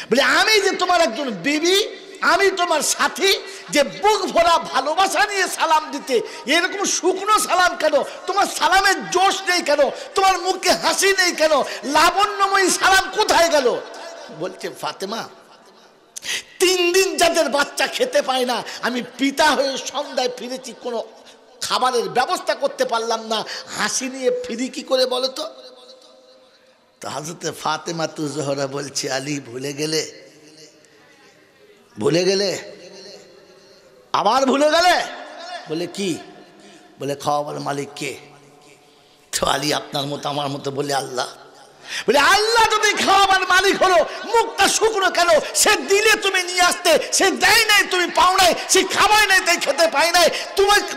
বলে আমি যে তোমার একজন বিবি, আমি তোমার সাথী, যে বুক ভরা ভালোবাসা নিয়ে সালাম দিতে, এরকম শুকনো সালাম কেন? তোমার সালামের জোশ নেই কেন? তোমার মুখে হাসি নেই কেন? লাবণ্যময়ী সালাম কোথায় গেল? বলছে ফাতেমা, 3 দিন যাদের বাচ্চা খেতে পায় না, আমি পিতা হয়ে সন্ধ্যায় ফিরেছি, কোনো খাবারের ব্যবস্থা করতে পারলাম না, হাসি নিয়ে ফিরি কি করে বলো তো? তো হযরতে ফাতেমা তু জোহরা বলছে, আলী ভুলে গেলে? ভুলে গেলে? আবার ভুলে গেলে? বলে কি? বলে খাওয়াবার মালিক কে? তো আলী আপনার মতো আমার মতো বলে আল্লাহ। বলে আল্লাহ যদি খাওয়াবার মালিক হলো, মুখটা শুকনো কেন? সে দিলে তুমি নিয়ে আসতে, সে দেয় নাই তুমি পাও নাই, সে খাওয়ায় নাই তাই খেতে পাই নাই।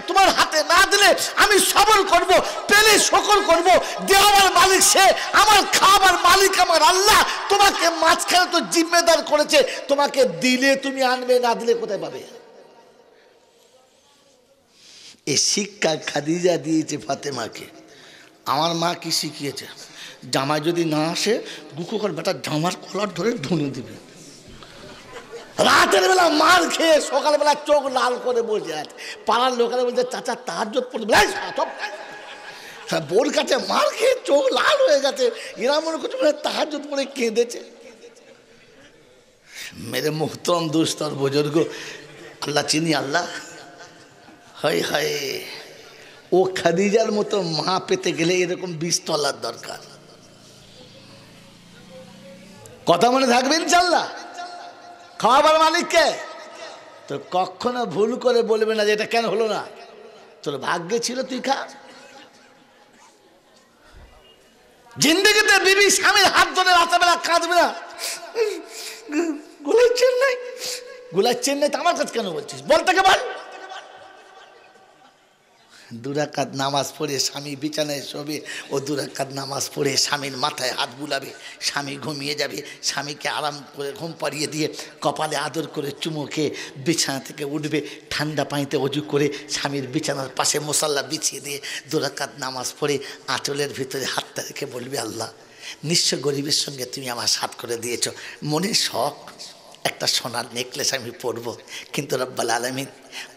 তোমার হাতে না দিলে আমি সবর করব, পেলে শকর করব। দেওয়ার মালিক সে, আমার খাওয়াবার মালিক আমার আল্লাহ। তোমাকে মাঝখানে তো জিম্মেদার করেছে, তোমাকে দিলে তুমি আনবে, না দিলে কোথায় পাবে? এই শিক্ষা খাদিজা দিয়েছে ফাতেমাকে। আমার মা কি শিখিয়েছে? জামাই যদি না আসে, দুঃখকর বেটা জামার কলার ধরে ধুনে দিবে। রাতের বেলা মার খেয়ে সকালবেলা চোখ লাল করে বসে আছে। পাড়ার লোকেরা বলছে, চাচা তাহাজ্জুদ পড়বে। বোর কাছে মার খেয়ে চোখ লাল হয়ে গেছে, এরা মনে করছে তাহাজ্জুদ পড়ে কেঁদেছে। মেরে মোহতরম দুস্তর বুজুর্গ, আল্লাহ চিনি আল্লাহ। হায় হায়, ও খাদিজার মতো মা পেতে গেলে এরকম 20 তলার দরকার। কথা মনে থাকবে ইনশাল্লাহ। খাওয়াবার মালিককে তো কখনো ভুল করে বলবে না যে এটা কেন হলো না, তোর ভাগ্যে ছিল তুই খা। জিন্দগিতে বিবি স্বামীর হাত ধরে রাতেবেলা কাঁদবে না, গোলাচ্ছেন নাই, গোলাচ্ছেন নাই, তো আমার কাছে কেন বলছিস? বল তাকে বল। 2 রাকাত নামাজ পড়ে স্বামী বিছানায় শোবে, ও 2 রাকাত নামাজ পড়ে স্বামীর মাথায় হাত বুলাবে, স্বামী ঘুমিয়ে যাবে, স্বামীকে আরাম করে ঘুম পাড়িয়ে দিয়ে কপালে আদর করে চুমো খেয়ে বিছানা থেকে উঠবে, ঠান্ডা পানিতে অজু করে স্বামীর বিছানার পাশে মুসাল্লা বিছিয়ে দিয়ে 2 রাকাত নামাজ পড়ে আঁচলের ভিতরে হাতটা রেখে বলবে, আল্লাহ নিঃস্ব গরিবের সঙ্গে তুমি আমার সাথ করে দিয়েছ, মনের শখ একটা সোনার নেকলেস আমি পরবো, কিন্তু রব্বুল আলামিন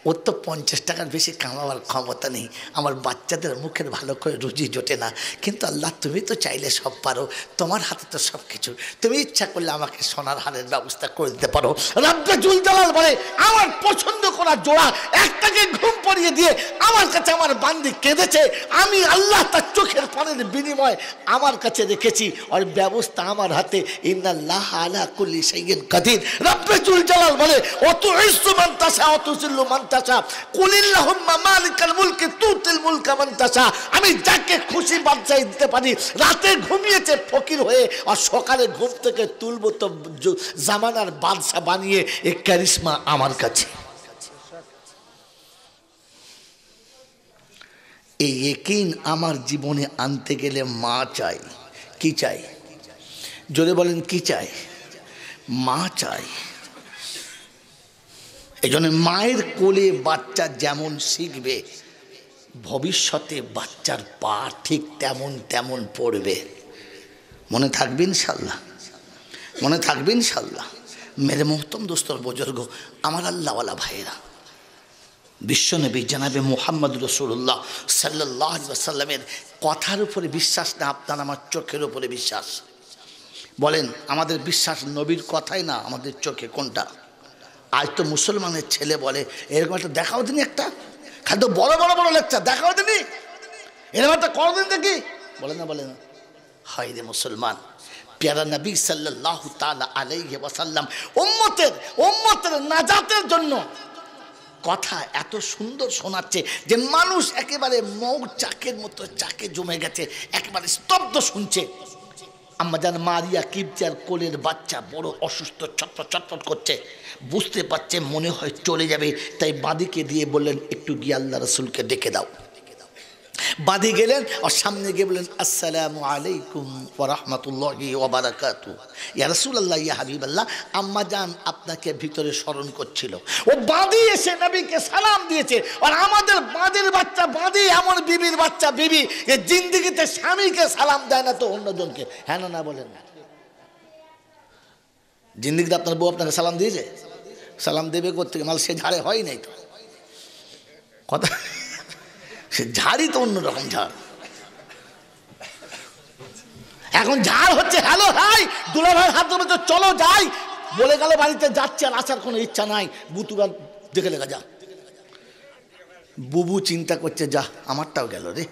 ওর তো 50 টাকার বেশি কামাবার ক্ষমতা নেই, আমার বাচ্চাদের মুখের ভালো করে রুজি জোটে না, কিন্তু আল্লাহ তুমি তো চাইলে সব পারো, তোমার হাতে তো সব কিছু, তুমি ইচ্ছা করলে আমাকে সোনার হারের ব্যবস্থা করে দিতে পারো। রব্বে জুল জালাল বলে, আমার পছন্দ করা জোড়া একটাকে ঘুম পাড়িয়ে দিয়ে আমার কাছে আমার বান্দি কেঁদেছে, আমি আল্লাহ তার চোখের পানির বিনিময় আমার কাছে রেখেছি, ওর ব্যবস্থা আমার হাতে। ইন্নাল্লাহ আলা কুল্লি শাইইন কাদির। রব্বে জুল জালাল বলে, অতু ইজ্জু মান তাশা অতু জিল্লু মান তাশা কুলিল্লাহুম্মা মালিকাল মুলকি তুতিল মুলকা মান তাশা। আমি যাকে খুশি বাদশাহী দিতে পারি। রাতে ঘুমিয়েছে ফকির হয়ে, আর সকালে ঘুম থেকে তুলবো তো জামানার বাদশা বানিয়ে। এই ক্যারিশমা আমার কাছে। এই ইয়াকিন আমার জীবনে আনতে গেলে মা চাই। কি চাই? জোরে বলেন কি চাই? মা চাই। এই জন্য মায়ের কোলে বাচ্চা যেমন শিখবে, ভবিষ্যতে বাচ্চার পা ঠিক তেমন তেমন পড়বে। মনে থাকবে ইনশাল্লাহ, মনে থাকবে ইনশাল্লাহ। মেরে মোহতম দোস্তর বুজুর্গ, আমার আল্লাহওয়ালা ভাইয়েরা, বিশ্বনবী জনাবে মুহাম্মদ রাসূলুল্লাহ সাল্লাল্লাহু আলাইহি ওয়াসাল্লামের কথার উপরে বিশ্বাস না আপনার আমার চোখের উপরে বিশ্বাস? বলেন, আমাদের বিশ্বাস নবীর কথাই না আমাদের চোখে কোনটা? আজ তো মুসলমানের ছেলে বলে, এরকম একটা দেখাও দিনি, একটা খাদ্য বড় বড় বড় লেকচার দেখাও দিনি, এরকম একটা করদিন দেখি, বলে না, বলে না। হায় রে মুসলমান, প্যারা নবী সাল্লাল্লাহু তাআলা আলাইহি ওয়াসাল্লাম উম্মতের নাজাতের জন্য কথা এত সুন্দর শোনাচ্ছে যে মানুষ একেবারে মৌচাকের মতো চাকে জমে গেছে, একেবারে স্তব্ধ শুনছে। আম্মাজান মারিয়া কিবতিয়ার কোলের বাচ্চা বড় অসুস্থ, ছটফট ছটফট করছে, বুঝতে পারছে মনে হয় চলে যাবে, তাই বাঁদিকে দিয়ে বললেন, একটু গিয়ে আল্লাহ রসুলকে ডেকে দাও। বাদী গেলেন আর সামনে গিয়ে বললেন আসসালামু আলাইকুম ওয়া রাহমাতুল্লাহি ওয়া বারাকাতুহু। ইয়া রাসূলুল্লাহ, ইয়া হাবিবাল্লাহ, আম্মা জান আপনাকে ভিতরে স্মরণ করছিল। ও বাদী এসে নবীকে সালাম দিয়েছে। আর আমাদের বাঁধের বাচ্চা বাঁধি, এমন বিবির বাচ্চা বিবি এ জিন্দেগিতে স্বামীকে সালাম দেয় না তো অন্যজনকে। হ্যাঁ না বলেন না? জিন্দেগিতে আপনার বউ আপনাকে সালাম দিয়েছে? সালাম দেবে করতে মাল সে ঝাড়ে হয় নাই তো কথা, সে ঝাড়ই তো অন্যরকম ঝাড়। এখন ঝাড় হচ্ছে হ্যালো হাই, দুলা ভাইয়ের হাত ধরে তো চলো যাই বলে গেল, বাড়িতে যাচ্ছে আর আসার কোনো ইচ্ছা নাই। বুতুবার দেখে লেখা যা, বুবু চিন্তা করছে যা আমারটাও গেল রে,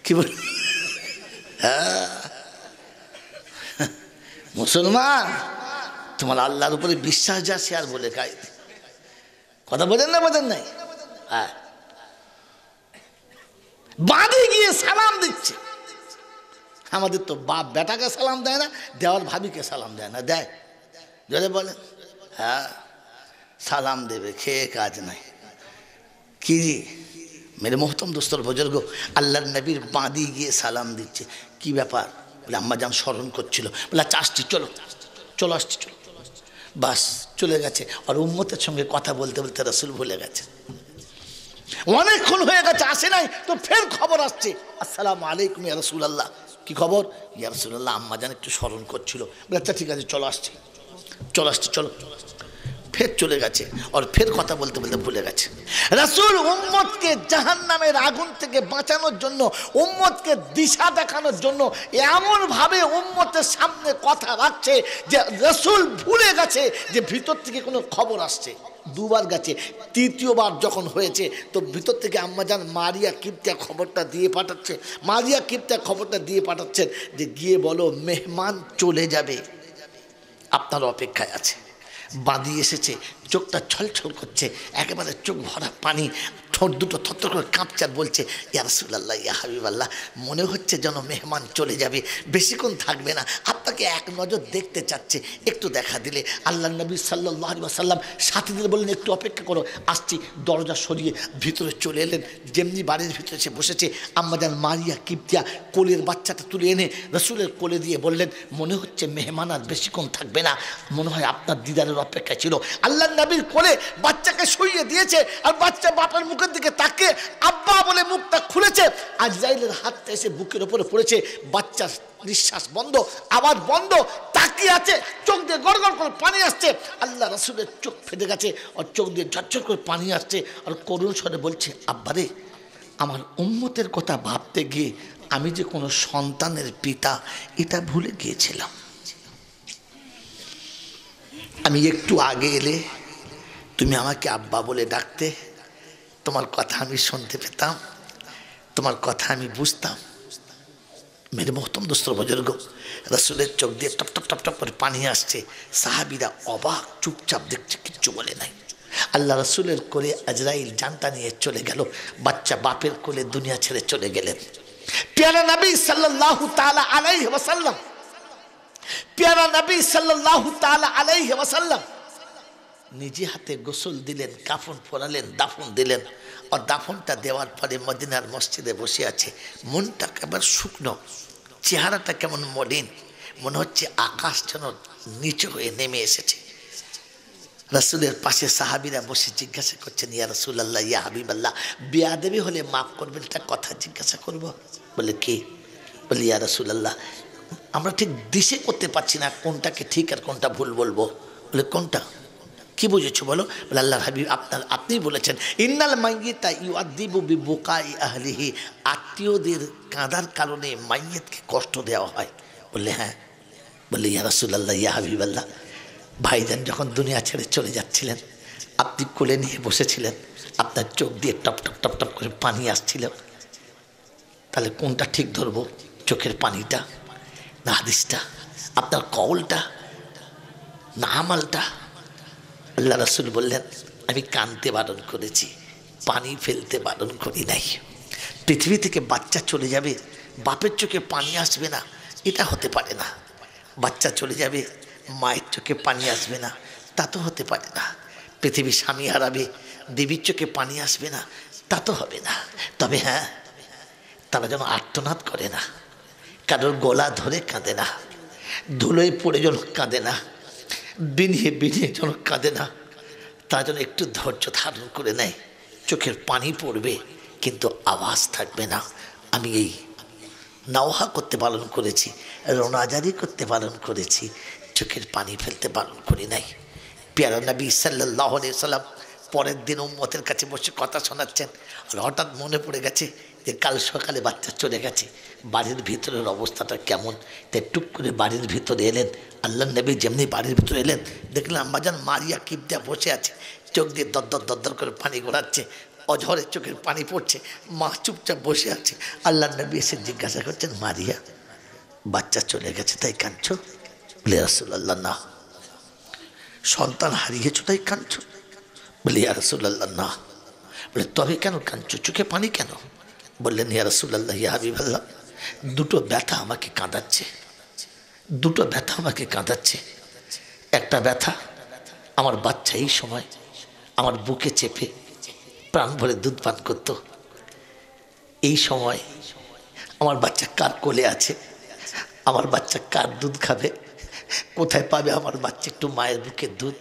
কি বল? মুসলমান, তোমার আল্লাহর উপরে বিশ্বাস যা সে আর বলে খাই কথা বোঝেন না? বোঝেন নাই? হ্যাঁ, বাড়ি গিয়ে সালাম দিচ্ছে। আমাদের তো বাপ বেটাকে সালাম দেয় না, দেওয়ার ভাবিকে সালাম দেয় না। দেয় জোরে বলেন? হ্যাঁ, সালাম দেবে, খেয়ে কাজ নাই। কি জি মেরে মোহতম দোস্তর বুজুর্গ, আল্লাহর নবীর বাঁধি গিয়ে সালাম দিচ্ছে। কি ব্যাপার? বলে আম্মা জান স্মরণ করছিল। বলে আচ্ছা আসছি, চলো চলো আসছি, চলো। বাস চলে গেছে। আর উম্মতের সঙ্গে কথা বলতে বলতে রাসূল ভুলে গেছে। অনেকক্ষণ হয়ে গেছে আসে নাই, তো ফের খবর আসছে আসসালামু আলাইকুম ইয়া রাসূলুল্লাহ। কি খবর? ইয়া রাসূলুল্লাহ, আম্মা জান একটু স্মরণ করছিল। বলে আচ্ছা ঠিক আছে, চলো আসছি, চলো আসছি, চলো। ফের চলে গেছে আর ফের কথা বলতে বলতে ভুলে গেছে। রাসূল উম্মতকে জাহান্নামের আগুন থেকে বাঁচানোর জন্য, উম্মতকে দিশা দেখানোর জন্য এমনভাবে উম্মতের সামনে কথা রাখছে যে রাসূল ভুলে গেছে যে ভিতর থেকে কোনো খবর আসছে। দুবার গেছে, তৃতীয়বার যখন হয়েছে তো ভিতর থেকে আম্মাজান মারিয়া কিপ্তিয়া খবরটা দিয়ে পাঠাচ্ছে। মারিয়া কিপ্তিয়া খবরটা দিয়ে পাঠাচ্ছেন যে গিয়ে বলো মেহমান চলে যাবে, আপনার অপেক্ষায় আছে। বাঁধি এসেছে, চোখটা ছলছল করছে, একেবারে চোখ ভরা পানি, ঠোঁট দুটো থরথর করে কাঁপছে আর বলছে ইয়া রাসূলুল্লাহ, ইয়া হাবিবাল্লাহ, মনে হচ্ছে যেন মেহমান চলে যাবে, বেশিক্ষণ থাকবে না, আপনাকে এক নজর দেখতে চাচ্ছে, একটু দেখা দিলে। আল্লাহ নবী সাল্লাল্লাহু আলাইহি ওয়াসাল্লাম সাথে দিলে বললেন একটু অপেক্ষা করো, আসছি। দরজা সরিয়ে ভিতরে চলে এলেন। যেমনি বাড়ির ভিতরে এসে বসেছে, আম্মাজান মারিয়া কিপ্তিয়া কোলের বাচ্চাটা তুলে এনে রাসূলের কোলে দিয়ে বললেন মনে হচ্ছে মেহমান আর বেশিক্ষণ থাকবে না, মনে হয় আপনার দিদারের অপেক্ষা ছিল। আল্লাহ নবীর কোলে বাচ্চাকে শুইয়ে দিয়েছে আর বাচ্চা বাপের মুখের দিকে তাকিয়ে আব্বা বলে মুখটা খুলেছে। আজরাইলের হাতটা এসে বুকের উপরে পড়েছে, বাচ্চার নিঃশ্বাস বন্ধ, আওয়াজ বন্ধ, তাকিয়ে আছে, চোখ দিয়ে গড়গড় করে পানি আসছে। আল্লাহ রাসূলের চোখ ফেটে গেছে আর চোখ দিয়ে ঝরঝর করে পানি আসছে আর করুণ স্বরে বলছে আব্বারে, আমার উম্মতের কথা ভাবতে গিয়ে আমি যে কোনো সন্তানের পিতা এটা ভুলে গিয়েছিলাম। আমি একটু আগে এলে তুমি আমাকে আব্বা বলে ডাকতে, তোমার কথা আমি শুনতে পেতাম, তোমার কথা আমি বুঝতাম। মেরে মোহতম দোস্তর বুজুর্গ, রাসূলের চোখ দিয়ে টপ টপ টপ টপ করে পানি আসছে। সাহাবীরা অবাক, চুপচাপ দেখছে, কিচ্ছু বলে নাই। আল্লাহ রাসূলের কোলে আজরাইল জানটা নিয়ে চলে গেল, বাচ্চা বাপের কোলে দুনিয়া ছেড়ে চলে গেলেন। প্যারা নবী সাল্লাল্লাহু তাআলা আলাইহি ওয়াসাল্লাম, প্যারা নবী সাল্লাল্লাহু তাআলা আলাইহি ওয়াসাল্লাম নিজে হাতে গোসল দিলেন, কাফন পরালেন, দাফন দিলেন। আর দাফনটা দেওয়ার পরে মদিনার মসজিদে বসে আছে, মনটা একেবারে শুকনো, চেহারাটা কেমন মলিন, মনে হচ্ছে আকাশ যেন নিচু হয়ে নেমে এসেছে। রাসূলের পাশে সাহাবীরা বসে জিজ্ঞাসা করছেন ইয়া রাসূলুল্লাহ, ইয়া হাবিবাল্লাহ, বেয়াদবি হলে মাফ করবেন, একটা কথা জিজ্ঞাসা করব। বলে কি? বলে ইয়া রাসূলুল্লাহ, আমরা ঠিক দিশে করতে পারছি না কোনটাকে ঠিক আর কোনটা ভুল বলবো। বলে কোনটা? কি বুঝেছো বলো? বলে আল্লাহর হাবিব আপনিই বলেছেন ইন্নাল মাইয়িতা ইউআযযিবু বিবুকাই আহলিহি, আত্মীয়দের কাঁদার কারণে মাইয়িতকে কষ্ট দেওয়া হয়। বললে হ্যাঁ। বলে ইয়া রাসূলুল্লাহ, ইয়া হাবিবাল্লাহ, ভাইজান যখন দুনিয়া ছেড়ে চলে যাচ্ছিলেন আপনি কোলে নিয়ে বসেছিলেন, আপনার চোখ দিয়ে টপ টপ টপ টপ করে পানি আসছিল, তাহলে কোনটা ঠিক ধরবো? চোখের পানিটা না হাদিসটা, আপনার কওলটা না আমলটা? আল্লাহ রাসূল বললেন আমি কাঁদতে বারণ করেছি, পানি ফেলতে বারণ করি নাই। পৃথিবী থেকে বাচ্চা চলে যাবে, বাপের চোখে পানি আসবে না, এটা হতে পারে না। বাচ্চা চলে যাবে, মায়ের চোখে পানি আসবে না, তা তো হতে পারে না। পৃথিবী স্বামী হারাবে, দেবীর চোখে পানি আসবে না, তা তো হবে না। তবে হ্যাঁ, তারা যেন আর্তনাদ করে না, কারোর গলা ধরে কাঁদে না, ধুলোয় পড়ে যেন কাঁদে না, বিনিয়ে বিনিয়ে যেন কাঁদে না। তারা যেন একটু ধৈর্য ধারণ করে নেয়। চোখের পানি পড়বে কিন্তু আওয়াজ থাকবে না। আমি এই নওহা করতে পালন করেছি, রোনাজারি করতে পালন করেছি, চোখের পানি ফেলতে পালন করি নাই। পেয়ারা নবী সাল্লাল্লাহু আলাইহি সাল্লাম পরের দিন উম্মতের কাছে বসে কথা শোনাচ্ছেন, আর হঠাৎ মনে পড়ে গেছে যে কাল সকালে বাচ্চা চলে গেছে, বাড়ির ভিতরের অবস্থাটা কেমন। তাই টুক করে বাড়ির ভিতরে এলেন। আল্লাহ নবী যেমনি বাড়ির ভিতরে এলেন, দেখলেন আম্মাজান মারিয়া কিবতিয়া বসে আছে, চোখ দিয়ে দরদর দরদর করে পানি গড়াচ্ছে, অঝরে চোখের পানি পড়ছে। মা চুপচাপ বসে আছে। আল্লাহ নবী এসে জিজ্ঞাসা করছেন, মারিয়া বাচ্চা চলে গেছে তাই কাঁদছো? বলে রাসূলুল্লাহ না। সন্তান হারিয়েছো তাই কাঁদছো? বলে ইয়া রাসূলুল্লাহ না। বলে তবে কেন কাঁদছো, চোখে পানি কেন? বললেন ইয়া রাসূলুল্লাহ ইয়া হাবিবাল্লাহ, দুটো ব্যথা আমাকে কাঁদাচ্ছে, দুটো ব্যথা আমাকে কাঁদাচ্ছে। একটা ব্যথা, আমার বাচ্চা এই সময় আমার বুকে চেপে প্রাণ ভরে দুধ পান করতো। এই সময় আমার বাচ্চা কার কোলে আছে, আমার বাচ্চা কার দুধ খাবে, কোথায় পাবে আমার বাচ্চা একটু মায়ের বুকে দুধ?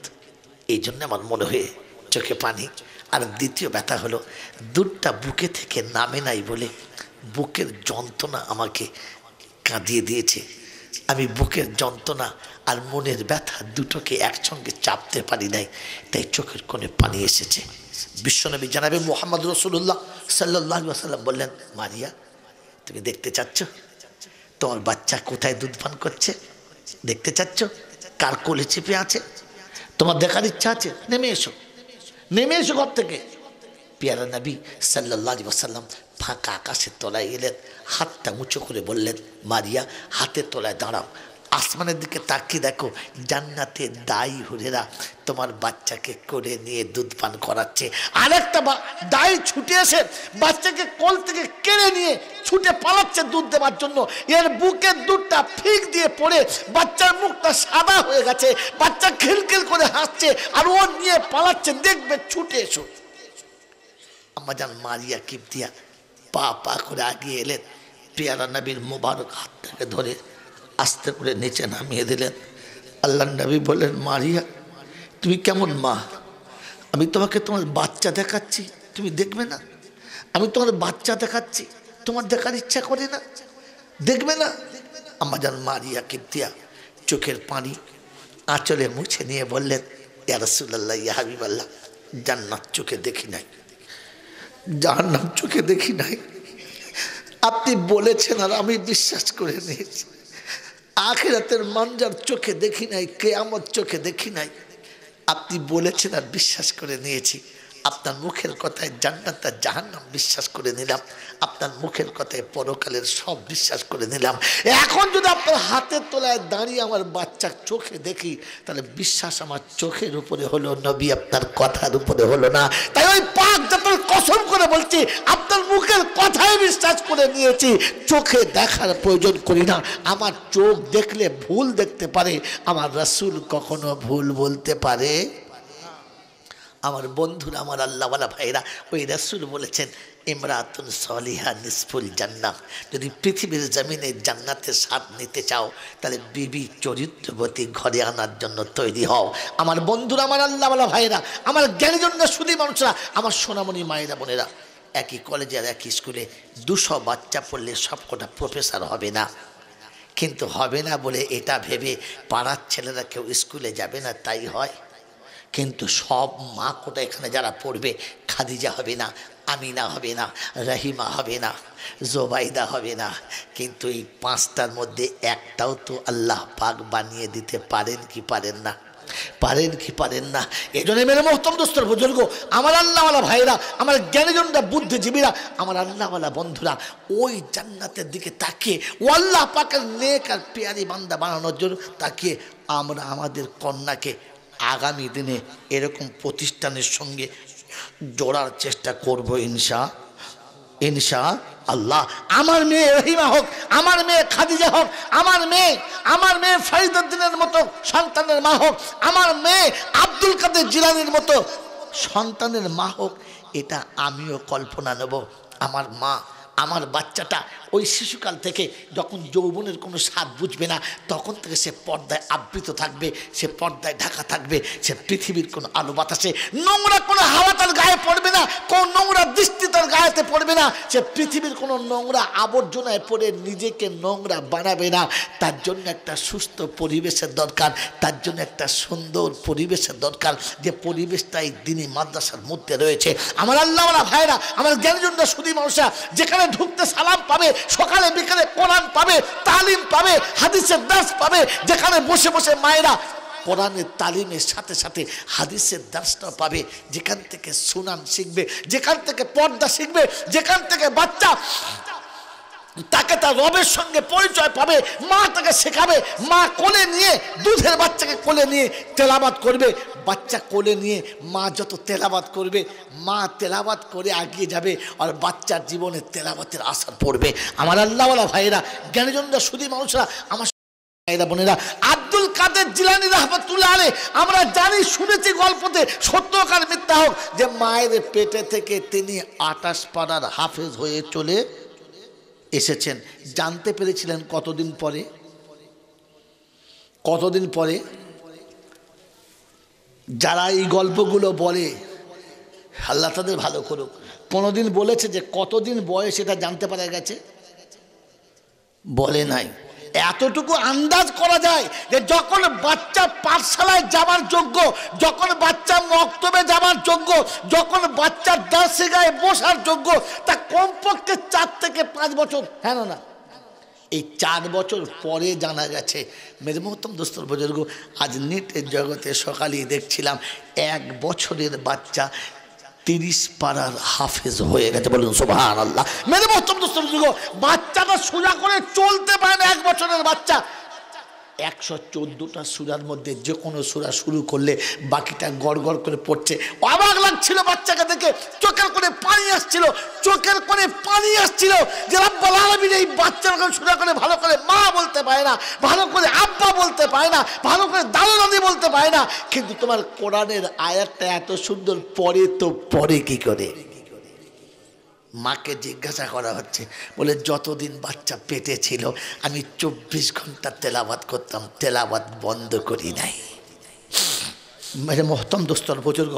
এই জন্য আমার মনে হয়ে চোখে পানি। আর দ্বিতীয় ব্যথা হলো, দুধটা বুকে থেকে নামে নাই বলে বুকের যন্ত্রণা আমাকে কাঁদিয়ে দিয়েছে। আমি বুকের যন্ত্রণা আর মনের ব্যথা দুটোকে একসঙ্গে চাপতে পারি নাই, তাই চোখের কোণে পানি এসেছে। বিশ্বনবী জানাবে মুহাম্মদ রাসূলুল্লাহ সাল্লাল্লাহু আলাইহি ওয়াসাল্লাম বললেন, মারিয়া তুমি দেখতে চাচ্ছ তোমার বাচ্চা কোথায় দুধ পান করছে? দেখতে চাচ্ছ কার কোলে চেপে আছে? তোমার দেখার ইচ্ছা আছে? নেমে এসো, নেমে এসো ঘর থেকে। পেয়ারা নবী সাল্লাল্লাহু আলাইহি ওয়াসাল্লাম ফাঁকা আকাশের তলায় এলেন, হাতটা উঁচু করে বললেন, মারিয়া হাতের তলায় দাঁড়াও, আসমানের দিকে তাকিয়ে দেখো, জান্নাতে দায়ী হুরেরা তোমার বাচ্চাকে করে নিয়ে দুধ পান করাচ্ছে। আরেকটা দায়ী ছুটে এসে বাচ্চাকে কোল থেকে কেড়ে নিয়ে ছুটে পালাচ্ছে দুধ দেওয়ার জন্য। এর বুকের দুধটা ফিক দিয়ে পড়ে বাচ্চার মুখটা সাদা হয়ে গেছে, বাচ্চা খিলখিল করে হাসছে, আর ও নিয়ে পালাচ্ছে, দেখবে ছুটে এসো। আম্মাজান মারিয়া কিবতিয়া পা পা করে আগিয়ে এলেন, পেয়ারা নবীর মোবারক হাতটাকে ধরে আস্তে করে নিচে নামিয়ে দিলেন। আল্লাহ নবী বললেন, মারিয়া তুমি কেমন মা? আমি তোমাকে তোমার বাচ্চা দেখাচ্ছি, তুমি দেখবে না? আমি তোমার বাচ্চা দেখাচ্ছি, তোমার দেখার ইচ্ছা করে না? দেখবে না? আম্মাজান মারিয়া কিবতিয়া চোখের পানি আঁচলে মুছে নিয়ে বললেন, ইয়া রাসূলুল্লাহ ইয়া হাবিবাল্লাহ, জান্নাত চোখে দেখি নাই, জাহান্নাম চোখে দেখি নাই। আপনি বলেছেন আর আমি বিশ্বাস করে নিয়েছি। আখিরাতের মানজার চোখে দেখি নাই, কিয়ামত চোখে দেখি নাই, আপনি বলেছেন আর বিশ্বাস করে নিয়েছি। আপনার মুখের কথায় জান্নাত আর জাহান্নাম বিশ্বাস করে নিলাম, আপনার মুখের কথায় পরকালের সব বিশ্বাস করে নিলাম। এখন যদি আপনার হাতের তলায় দাঁড়িয়ে আমার বাচ্চার চোখে দেখি, তাহলে বিশ্বাস আমার চোখের উপরে হলো, নবী আপনার কথার উপরে হলো না। তাই ওই পাক জাতের কসম করে বলছি, আপনার মুখের কথায় বিশ্বাস করে নিয়েছি, চোখে দেখার প্রয়োজন করি না। আমার চোখ দেখলে ভুল দেখতে পারে, আমার রাসূল কখনো ভুল বলতে পারে? আমার বন্ধুরা, আমার আল্লাহওয়ালা ভাইরা, ওই রাসূল বলেছেন, ইমরাতুন সলিহা নিসফুল জান্নাহ। যদি পৃথিবীর জমিনে জান্নাতের স্বাদ নিতে চাও, তাহলে বিবি চরিত্রবতী ঘরে আনার জন্য তৈরি হও। আমার বন্ধুরা, আমার আল্লাহওয়ালা ভাইরা, আমার জ্ঞানীজনরা, সুধী মানুষরা, আমার সোনামণি মায়েরা বোনেরা, একই কলেজে আর একই স্কুলে 200 বাচ্চা পড়লে সবকটা প্রফেসর হবে না। কিন্তু হবে না বলে এটা ভেবে পাড়ার ছেলেরা কেউ স্কুলে যাবে না, তাই হয়? কিন্তু সব মা কোটা এখানে যারা পড়বে, খাদিজা হবে না, আমিনা হবে না, রহিমা হবে না, জোবাইদা হবে না, কিন্তু এই 5টার মধ্যে একটাও তো আল্লাহ পাক বানিয়ে দিতে পারেন কি পারেন না? পারেন কি পারেন না? এই জন্য মেরে মোহতরম দোস্তর বুজুর্গ, আমার আল্লাহওয়ালা ভাইরা, আমার জ্ঞানীজনরা, বুদ্ধিজীবীরা, আমার আল্লাহওয়ালা বন্ধুরা, ওই জান্নাতের দিকে তাকিয়ে, ও আল্লাহ পাকের নেক আর পেয়ারি বান্দা বানানোর জন্য তাকিয়ে আমরা আমাদের কন্যাকে আগামী দিনে এরকম প্রতিষ্ঠানের সঙ্গে জোড়ার চেষ্টা করব ইনশাআল্লাহ। আমার মেয়ে রহিমা হোক, আমার মেয়ে খাদিজা হোক, আমার মেয়ে ফরিদউদ্দিনের মতো সন্তানের মা হোক, আমার মেয়ে আব্দুল কাদের জিলানীর মতো সন্তানের মা হোক, এটা আমিও কল্পনা নেব। আমার মা আমার বাচ্চাটা ওই শিশুকাল থেকে যখন যৌবনের কোনো স্বাদ বুঝবে না তখন থেকে সে পর্দায় আবৃত থাকবে, সে পর্দায় ঢাকা থাকবে, সে পৃথিবীর কোনো আলো বাতাসে নোংরা কোনো হাওয়া তার গায়ে পড়বে না, কোনো নোংরা দৃষ্টি তার গায়েতে পড়বে না, সে পৃথিবীর কোনো নোংরা আবর্জনায় পড়ে নিজেকে নোংরা বানাবে না। তার জন্য একটা সুস্থ পরিবেশের দরকার, তার জন্য একটা সুন্দর পরিবেশের দরকার, যে পরিবেশটা এই দিনই মাদ্রাসার মধ্যে রয়েছে। আমার আল্লাহওয়ালা ভাইরা, আমার জ্ঞানীজনরা সুধী মানুষরা, যেখানে ঢুকতে সালাম পাবে, সকালে বিকালে কোরআন পাবে, তালিম পাবে, হাদিসের দাস পাবে, যেখানে বসে বসে মায়েরা কোরআনের তালিমের সাথে সাথে হাদিসের দাসটা পাবে, যেখান থেকে সুনান শিখবে, যেখান থেকে পর্দা শিখবে, যেখান থেকে বাচ্চা তাকে তার রবের সঙ্গে পরিচয় পাবে, মা তাকে শেখাবে, মা কোলে নিয়ে দুধের বাচ্চাকে কোলে নিয়ে তেলাওয়াত করবে, বাচ্চা কোলে নিয়ে মা যত তেলাওয়াত করবে, মা তেলাওয়াত করে এগিয়ে যাবে আর বাচ্চার জীবনে তেলাওয়াতের আসার পড়বে। আমার আল্লাহওয়ালা ভাইরা, জ্ঞানীজনরা সুধী মানুষরা, আমার ভাইরা বোনেরা, আব্দুল কাদের জিলানী রাহমাতুল্লাহ আলাইহি আমরা জানি, শুনেছি গল্পতে, সত্য কার মিথ্যা হোক, যে মায়ের পেটে থেকে তিনি 28 পারার হাফেজ হয়ে চলে এসেছেন। জানতে পেরেছিলেন কতদিন পরে? কতদিন পরে? যারা এই গল্পগুলো বলে আল্লাহ তাদের ভালো করুক, কোনোদিন বলেছে যে কতদিন বয়স এটা জানতে পারা গেছে? বলে নাই। এতটুকু আন্দাজ করা যায় যে যখন বাচ্চা পাঠশালায় যাওয়ার যোগ্য, যখন বাচ্চা মক্তবে যাওয়ার যোগ্য, যখন বাচ্চা দার্সে গায়ে বসার যোগ্য, তা কমপক্ষে 4 থেকে 5 বছর, হ্যাঁ না? এই 4 বছর পরে জানা গেছে। মেরে মোহতরম দোস্তর বুজুর্গ, আজ নেটের জগতে সকালেই দেখছিলাম 1 বছরের বাচ্চা 30 পারার হাফেজ হয়ে গেছে। বলুন সুবহানাল্লাহ। মেরে মোহতরম দোস্তর বুজুর্গ, বাচ্চাটা সোজা করে চলতে পারে না, 1 বছরের বাচ্চা। 114টা সূরার মধ্যে যে কোনো সূরা শুরু করলে বাকিটা গড় গড় করে পড়ছে। অবাক লাগছিল বাচ্চাকে দেখে, চোখের কোণে পানি আসছিল, চোখের কোণে পানি আসছিল যে রব্বুল আলামিন এই বাচ্চাকে সূরা করে ভালো করে মা বলতে পারে না, ভালো করে আব্বা বলতে পারে না, ভালো করে দাদু দাদি বলতে পারে না, কিন্তু তোমার কোরআনের আয়াতটা এত সুন্দর পড়ে, তো পড়ে কি করে? মাকে জিজ্ঞাসা করা হচ্ছে, বলে যতদিন বাচ্চা পেটে ছিল আমি 24 ঘন্টা তেলাওয়াত করতাম, তেলাওয়াত বন্ধ করি নাই। মেরে মোহতরম দোস্তর বুজুর্গ,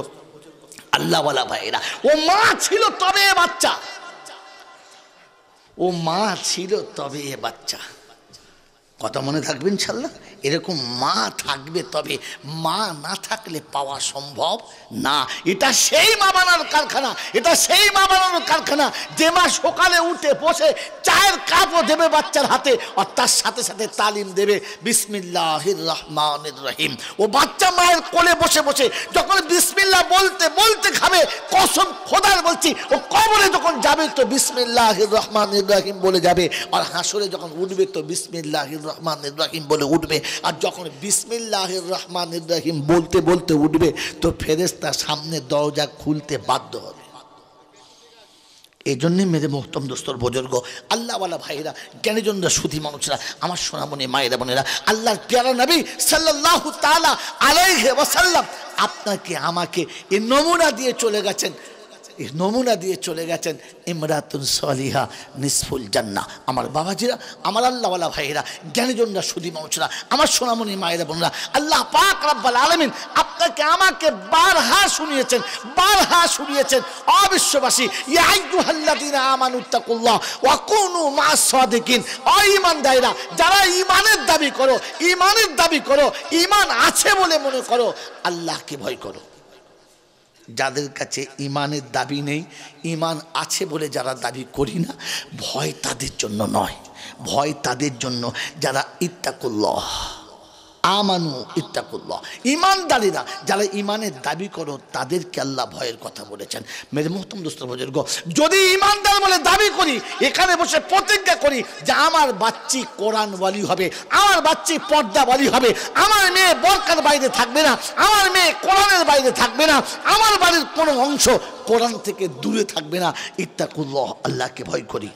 আল্লাহওয়ালা ভাইরা, ও মা ছিল তবে এ বাচ্চা, ও মা ছিল তবে এ বাচ্চা। কথা মনে থাকবে ইনশাল্লাহ। এরকম মা থাকবে, তবে মা না থাকলে পাওয়া সম্ভব না। এটা সেই মা বানানোর কারখানা, এটা সেই মা বানানোর কারখানা যে মা সকালে উঠে বসে চায়ের কাপও দেবে বাচ্চার হাতে, আর তার সাথে সাথে তালিম দেবে বিসমিল্লাহির রহমানির রহিম। ও বাচ্চা মায়ের কোলে বসে বসে যখন বিসমিল্লাহ বলতে বলতে খাবে, কসম খোদার বলছি, ও কবরে যখন যাবে তো বিসমিল্লাহির রহমানির রহিম বলে যাবে, আর হাসরে যখন উঠবে তো বিসমিল্লাহির রহমানির রহিম বলে উঠবে। আর যখন বিসমিল্লাহির রহমানির রহিম বলতে বলতে উঠবে তো ফেরেশতা সামনে দরজা খুলতে বাধ্য হবে। এই জন্যে মেরে মোহতরম দোস্তর বুজুর্গ, আল্লাহওয়ালা ভাইরা, জ্ঞানীজনরা সুধী মানুষরা, আমার সোনামণি মায়েরা বোনেরা, আল্লাহর প্যারা নবী সাল্লাল্লাহু তাআলা আলাইহি ওয়াসাল্লাম আপনাকে আমাকে এই নমুনা দিয়ে চলে গেছেন, নমুনা দিয়ে চলে গেছেন। ইমরাতুন সলিহা নিসফুল জান্নাহ। আমার বাবাজিরা, আমার আল্লাহওয়ালা ভাইয়েরা, জ্ঞানীজনরা সুধী মানুষরা, আমার সোনামণি মায়েরা বোনরা, আল্লাহ পাক রব্বুল আলামিন আপনাকে আমাকে বারহা শুনিয়েছেন, বারহা শুনিয়েছেন। অবিশ্ববাসী, ইয়া আইয়ুহাল্লাযীনা আমানুত্তাকুল্লাহ ওয়া কুনু মা'আস সাদিকিন। ও ঈমানদাররা, যারা ঈমানের দাবি করো, ঈমানের দাবি করো, ঈমান আছে বলে মনে করো, আল্লাহকে ভয় করো। যাদের কাছে ঈমানের দাবি নেই, ঈমান আছে বলে যারা দাবি করি না, ভয় তাদের জন্য নয়, ভয় তাদের জন্য যারা ইত্তাকুল্লাহ আমানু ইত্তাকুল্লাহ। ঈমানদারীরা যারা ঈমানের দাবি করো তাদেরকে আল্লাহ ভয়ের কথা বলেছেন। মেরে মোহতরম দোস্ত বুজুর্গ, যদি ঈমানদার বলে দাবি করি, এখানে বসে প্রতিজ্ঞা করি যে আমার বাচ্চি কোরআনওয়ালি হবে, আমার বাচ্চি পর্দাওয়ালি হবে, আমার মেয়ে বরকার বাইরে থাকবে না, আমার মেয়ে কোরআনের বাইরে থাকবে না, আমার বাড়ির কোনো অংশ কোরআন থেকে দূরে থাকবে না, ইত্তাকুল্লাহ, আল্লাহকে ভয় করি।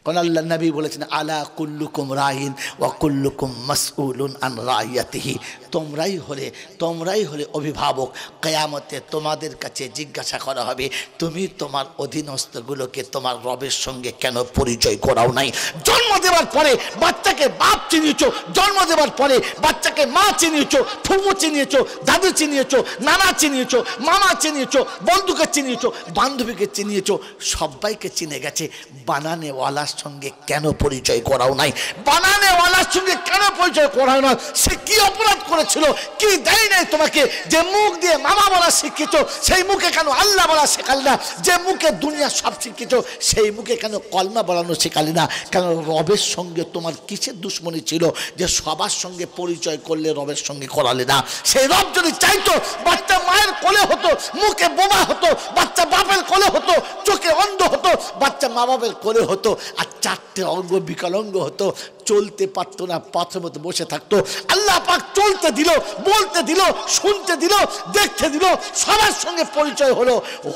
কোন আল্লাহ নবী বলেছেন আলা কুল্লুকুম রাইন ওয়া কুল্লুকুম মাসউলুন আন রাইয়াতিহি, তোমরাই হলে অভিভাবক। কিয়ামতে তোমাদের কাছে জিজ্ঞাসা করা হবে তুমি তোমার অধীনস্থগুলোকে তোমার রবের সঙ্গে কেন পরিচয় করাও নাই। জন্ম দেওয়ার পরে বাচ্চাকে বাপ চিনিয়েছো, জন্ম দেওয়ার পরে বাচ্চাকে মা চিনিয়েছো, ফুফু চিনিয়েছো, দাদু চিনিয়েছো, নানা চিনিয়েছো, মামা চিনিয়েছো, বন্ধুকে চিনিয়েছো, বান্ধবীকে চিনিয়েছো, সবাইকে চিনে গেছে। বানানেওয়ালার সঙ্গে কেন পরিচয় করাও নাই? বানানেওয়ালার সঙ্গে কেন পরিচয় করাও না? সে কি অপরাধ করেছিল, কি দেয় নাই তোমাকে? যে মুখ দিয়ে মামা বলা শিখেছো সেই মুখে কেন আল্লাহ বলা শেখালি না? যে মুখে দুনিয়া সব শিখেছো সেই মুখে কেন কলমা বলানো শেখালি না? কেন রবের সঙ্গে তোমার কিসের দুশ্মনী ছিল যে সবার সঙ্গে পরিচয় করলে রবের সঙ্গে করালে না? সেই রব যদি চাইতো বাচ্চা মায়ের কোলে হতো, মুখে বোমা হতো, বাচ্চা বাপের কোলে হতো, চোখে অন্ধ হতো, বাচ্চা মা বাপের কোলে হতো, আর চারটে অঙ্গ বিকলাঙ্গ হতো, চলতে পারতো না, পাথরের মতো বসে থাকতো। আল্লাহ পাক চলতে দিল, বলতে দিল, শুনতে দিল, দেখতে দিল, সবার সঙ্গে পরিচয়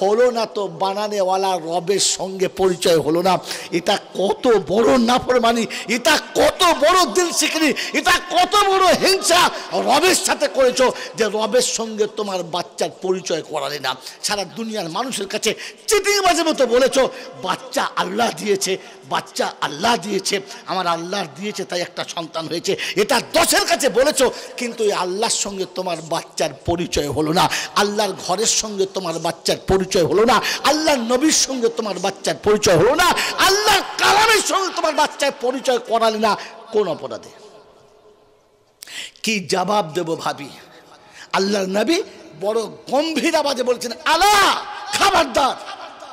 হলো না তো বানানেওয়ালা রবের সঙ্গে পরিচয় হলো না। এটা কত বড় নাফরমানি, এটা কত বড় দিল শিখনি, এটা কত বড় হিংসা রবের সাথে করেছো যে রবের সঙ্গে তোমার বাচ্চার পরিচয় করালে না। সারা দুনিয়ার মানুষের কাছে চিটিংবাজের মতো বলেছো বাচ্চা আল্লাহ দিয়েছে, বাচ্চা আল্লাহ দিয়েছে, আমার আল্লাহ দিয়েছে তাই একটা সন্তান হয়েছে, এটা দশের কাছে বলেছো, কিন্তু এই আল্লাহর সঙ্গে তোমার বাচ্চার পরিচয় হলো না, আল্লাহর ঘরের সঙ্গে তোমার বাচ্চার পরিচয় হলো না, আল্লাহর নবীর সঙ্গে তোমার বাচ্চার পরিচয় হলো না, আল্লাহর কালামের সঙ্গে তোমার বাচ্চার পরিচয় করালে না। কোন অপরাধে? কি জবাব দেব ভাবি? আল্লাহর নবী বড় গম্ভীর আওয়াজে বলছেন আলা খবরদার,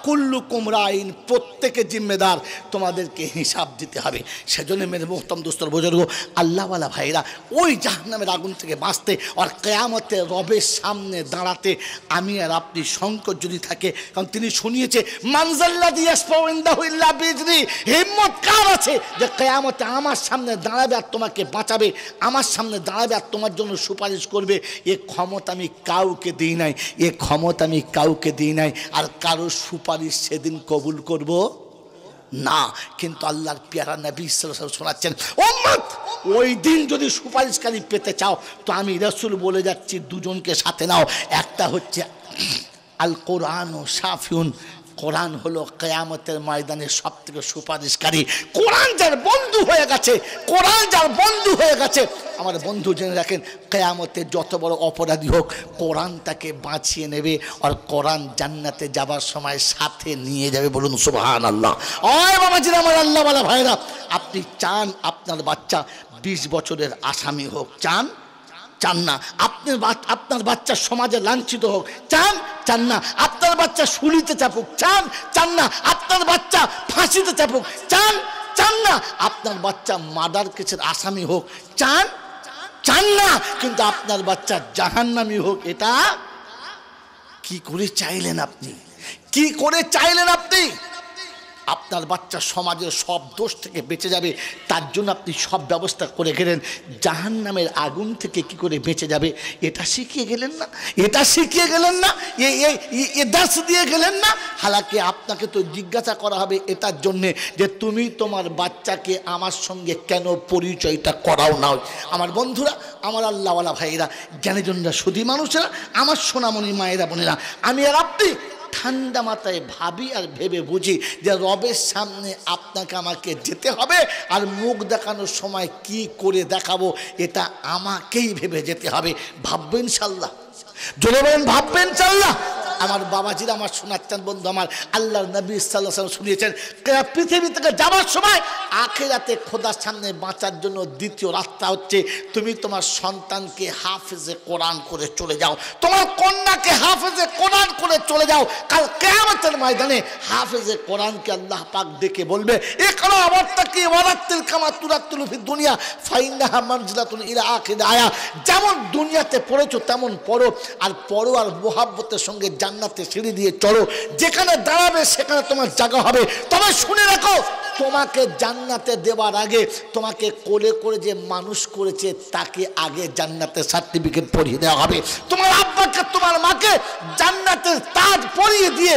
কুল্লুকুম রাইন, প্রত্যেকে জিম্মেদার, তোমাদেরকে হিসাব দিতে হবে। সেজন্য মেরে মোহতম দোস্তর বুজুর্গ আল্লাহওয়ালা ভাইরা, ওই জাহান্নামের আগুন থেকে বাঁচতে আর কিয়ামতে রবের সামনে দাঁড়াতে আমি আর আপনি সংকট যদি থাকে, কারণ তিনি শুনিয়েছে মানজাল্লাযী ইয়াশফাউ ইনদাহু ইল্লা বিইজনি, হিম্মত কার আছে যে কিয়ামতে আমার সামনে দাঁড়াবে আর তোমাকে বাঁচাবে, আমার সামনে দাঁড়াবে আর তোমার জন্য সুপারিশ করবে? এ ক্ষমতা আমি কাউকে দিই নাই, এ ক্ষমতা আমি কাউকে দিই নাই, আর কারো সুপারিশ সেদিন কবুল করব না। কিন্তু আল্লাহর পেয়ারা নবী সাল্লাল্লাহু আলাইহি ওয়াসাল্লাম শোনাচ্ছেন উম্মত, ওই দিন যদি সুপারিশকারী পেতে চাও তো আমি রাসূল বলে যাচ্ছি দুজনকে সাথে নাও। একটা হচ্ছে আল কোরআন ও শাফিউন, কোরআন হলো কিয়ামতের ময়দানে সব থেকে সুপারিশকারী। কোরআন যার বন্ধু হয়ে গেছে, কোরআন যার বন্ধু হয়ে গেছে, আমার বন্ধু জেনে রাখেন কিয়ামতে যত বড় অপরাধী হোক কোরআন তাকে বাঁচিয়ে নেবে, আর কোরআন জান্নাতে যাবার সময় সাথে নিয়ে যাবে। বলুন সুবহানাল্লাহ। ওই বাবাজিরা, আমার আল্লাহওয়ালা ভাইরা, আপনি চান আপনার বাচ্চা 20 বছরের আসামি হোক? চান না? আপনার বাচ্চা সমাজে লাঞ্ছিত হোক? চান না? আপনার বাচ্চা শুলিতে চাপুক? চান না? আপনার বাচ্চা ফাঁসিতে চাপুক? চান না? আপনার বাচ্চা মার্ডার কেসের আসামি হোক? চান না? কিন্তু আপনার বাচ্চা জাহান্নামী হোক, এটা কি করে চাইলেন আপনি? কি করে চাইলেন আপনি? আপনার বাচ্চা সমাজের সব দোষ থেকে বেঁচে যাবে, তার জন্য আপনি সব ব্যবস্থা করে গেলেন। জাহান্নামের আগুন থেকে কি করে বেঁচে যাবে এটা শিখিয়ে গেলেন না? এটা শিখিয়ে গেলেন না? এ দাস দিয়ে গেলেন না? হালাকি আপনাকে তো জিজ্ঞাসা করা হবে এটার জন্যে যে তুমি তোমার বাচ্চাকে আমার সঙ্গে কেন পরিচয়টা করাও না। আমার বন্ধুরা, আমার আল্লাহওয়ালা ভাইয়েরা, জ্ঞানীজনরা, সুধী মানুষেরা, আমার সোনামণি মায়েরা বোনেরা, আমি আর আপনি ঠান্ডা মাথায় ভাবি আর ভেবে বুঝি যে রবের সামনে আপনাকে আমাকে যেতে হবে, আর মুখ দেখানোর সময় কি করে দেখাবো এটা আমাকেই ভেবে যেতে হবে। ভাববেন ইনশাআল্লাহ? জোরে বলেন ভাববেন ইনশাআল্লাহ? আমার বাবাজিরা, আমার শোনাচ্ছেন বন্ধু, আমার আল্লাহর নবী সাল্লাল্লাহু আলাইহি ওয়াসাল্লাম শুনিয়েছেন পৃথিবী থেকে যাবার সময় আখিরাতে খোদার সামনে বাঁচার জন্য দ্বিতীয় রাস্তা হচ্ছে তুমি তোমার সন্তানকে হাফেজে কোরআন করে চলে যাও, তোমার কন্যাকে হাফেজে কোরআন করে চলে যাও। কাল কিয়ামতের ময়দানে হাফেজে কোরআনকে আল্লাহ পাক ডেকে বলবে ইকরা ওয়াত্তাকি ওয়ারাত্তিল কামা তুরাত্তিলু ফিদ দুনিয়া ফাইন্নাহা মানজিলাতুন ইলা আখির আয়া। যেমন দুনিয়াতে পড়েছো তেমন পড়ো, আর পড়ো আর মুহাব্বতের সঙ্গে জান্নাতে সিঁড়ি দিয়ে চলো, যেখানে দাঁড়াবে সেখানে তোমার জায়গা হবে। তবে শুনে রাখো, তোমাকে জান্নাতে দেওয়ার আগে তোমাকে কোলে করে যে মানুষ করেছে তাকে আগে জান্নাতের সার্টিফিকেট পরিয়ে দেওয়া হবে। তোমার আব্বাকে তোমার মাকে জান্নাতের তাজ পরিয়ে দিয়ে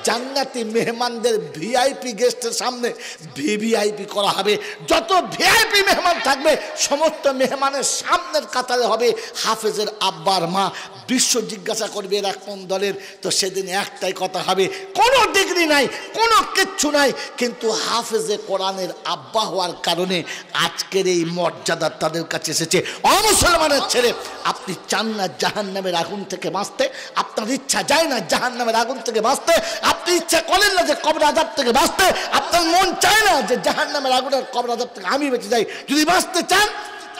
জান্নাতি মেহমানদের ভিআইপি গেস্টের সামনে ভিভিআইপি করা হবে। যত ভিআইপি মেহমান থাকবে সমস্ত মেহমানের সামনের কাতারে হবে হাফেজের আব্বার মা। বিশ্ব জিজ্ঞাসা করবে এরা কোন দলের, তো সেদিন একটাই কথা হবে, কোনো ডিগ্রি নাই, কোনো কিচ্ছু নাই, কিন্তু হাফেজে কোরআনের আব্বা হওয়ার কারণে আজকের এই মর্যাদা তাদের কাছে এসেছে। অমুসলমানের ছেলে, আপনি চান না জাহান্নামের আগুন থেকে বাঁচতে, আপনার ইচ্ছা যায় না জাহান্নামের আগুন থেকে বাঁচতে, আপনি ইচ্ছা করেন না যে কবর আযাব থেকে বাঁচতে, আপনার মন চায় না যে জাহান্নামের আগুনের কবর আযাব থেকে আমি বেঁচে যাই। যদি বাঁচতে চান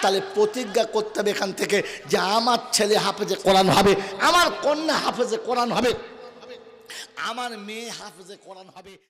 তাহলে প্রতিজ্ঞা করতে হবে এখান থেকে যে আমার ছেলে হাফেজে কোরআন হবে, আমার কন্যা হাফেজে কোরআন হবে, আমার মেয়ে হাফেজে কোরআন হবে।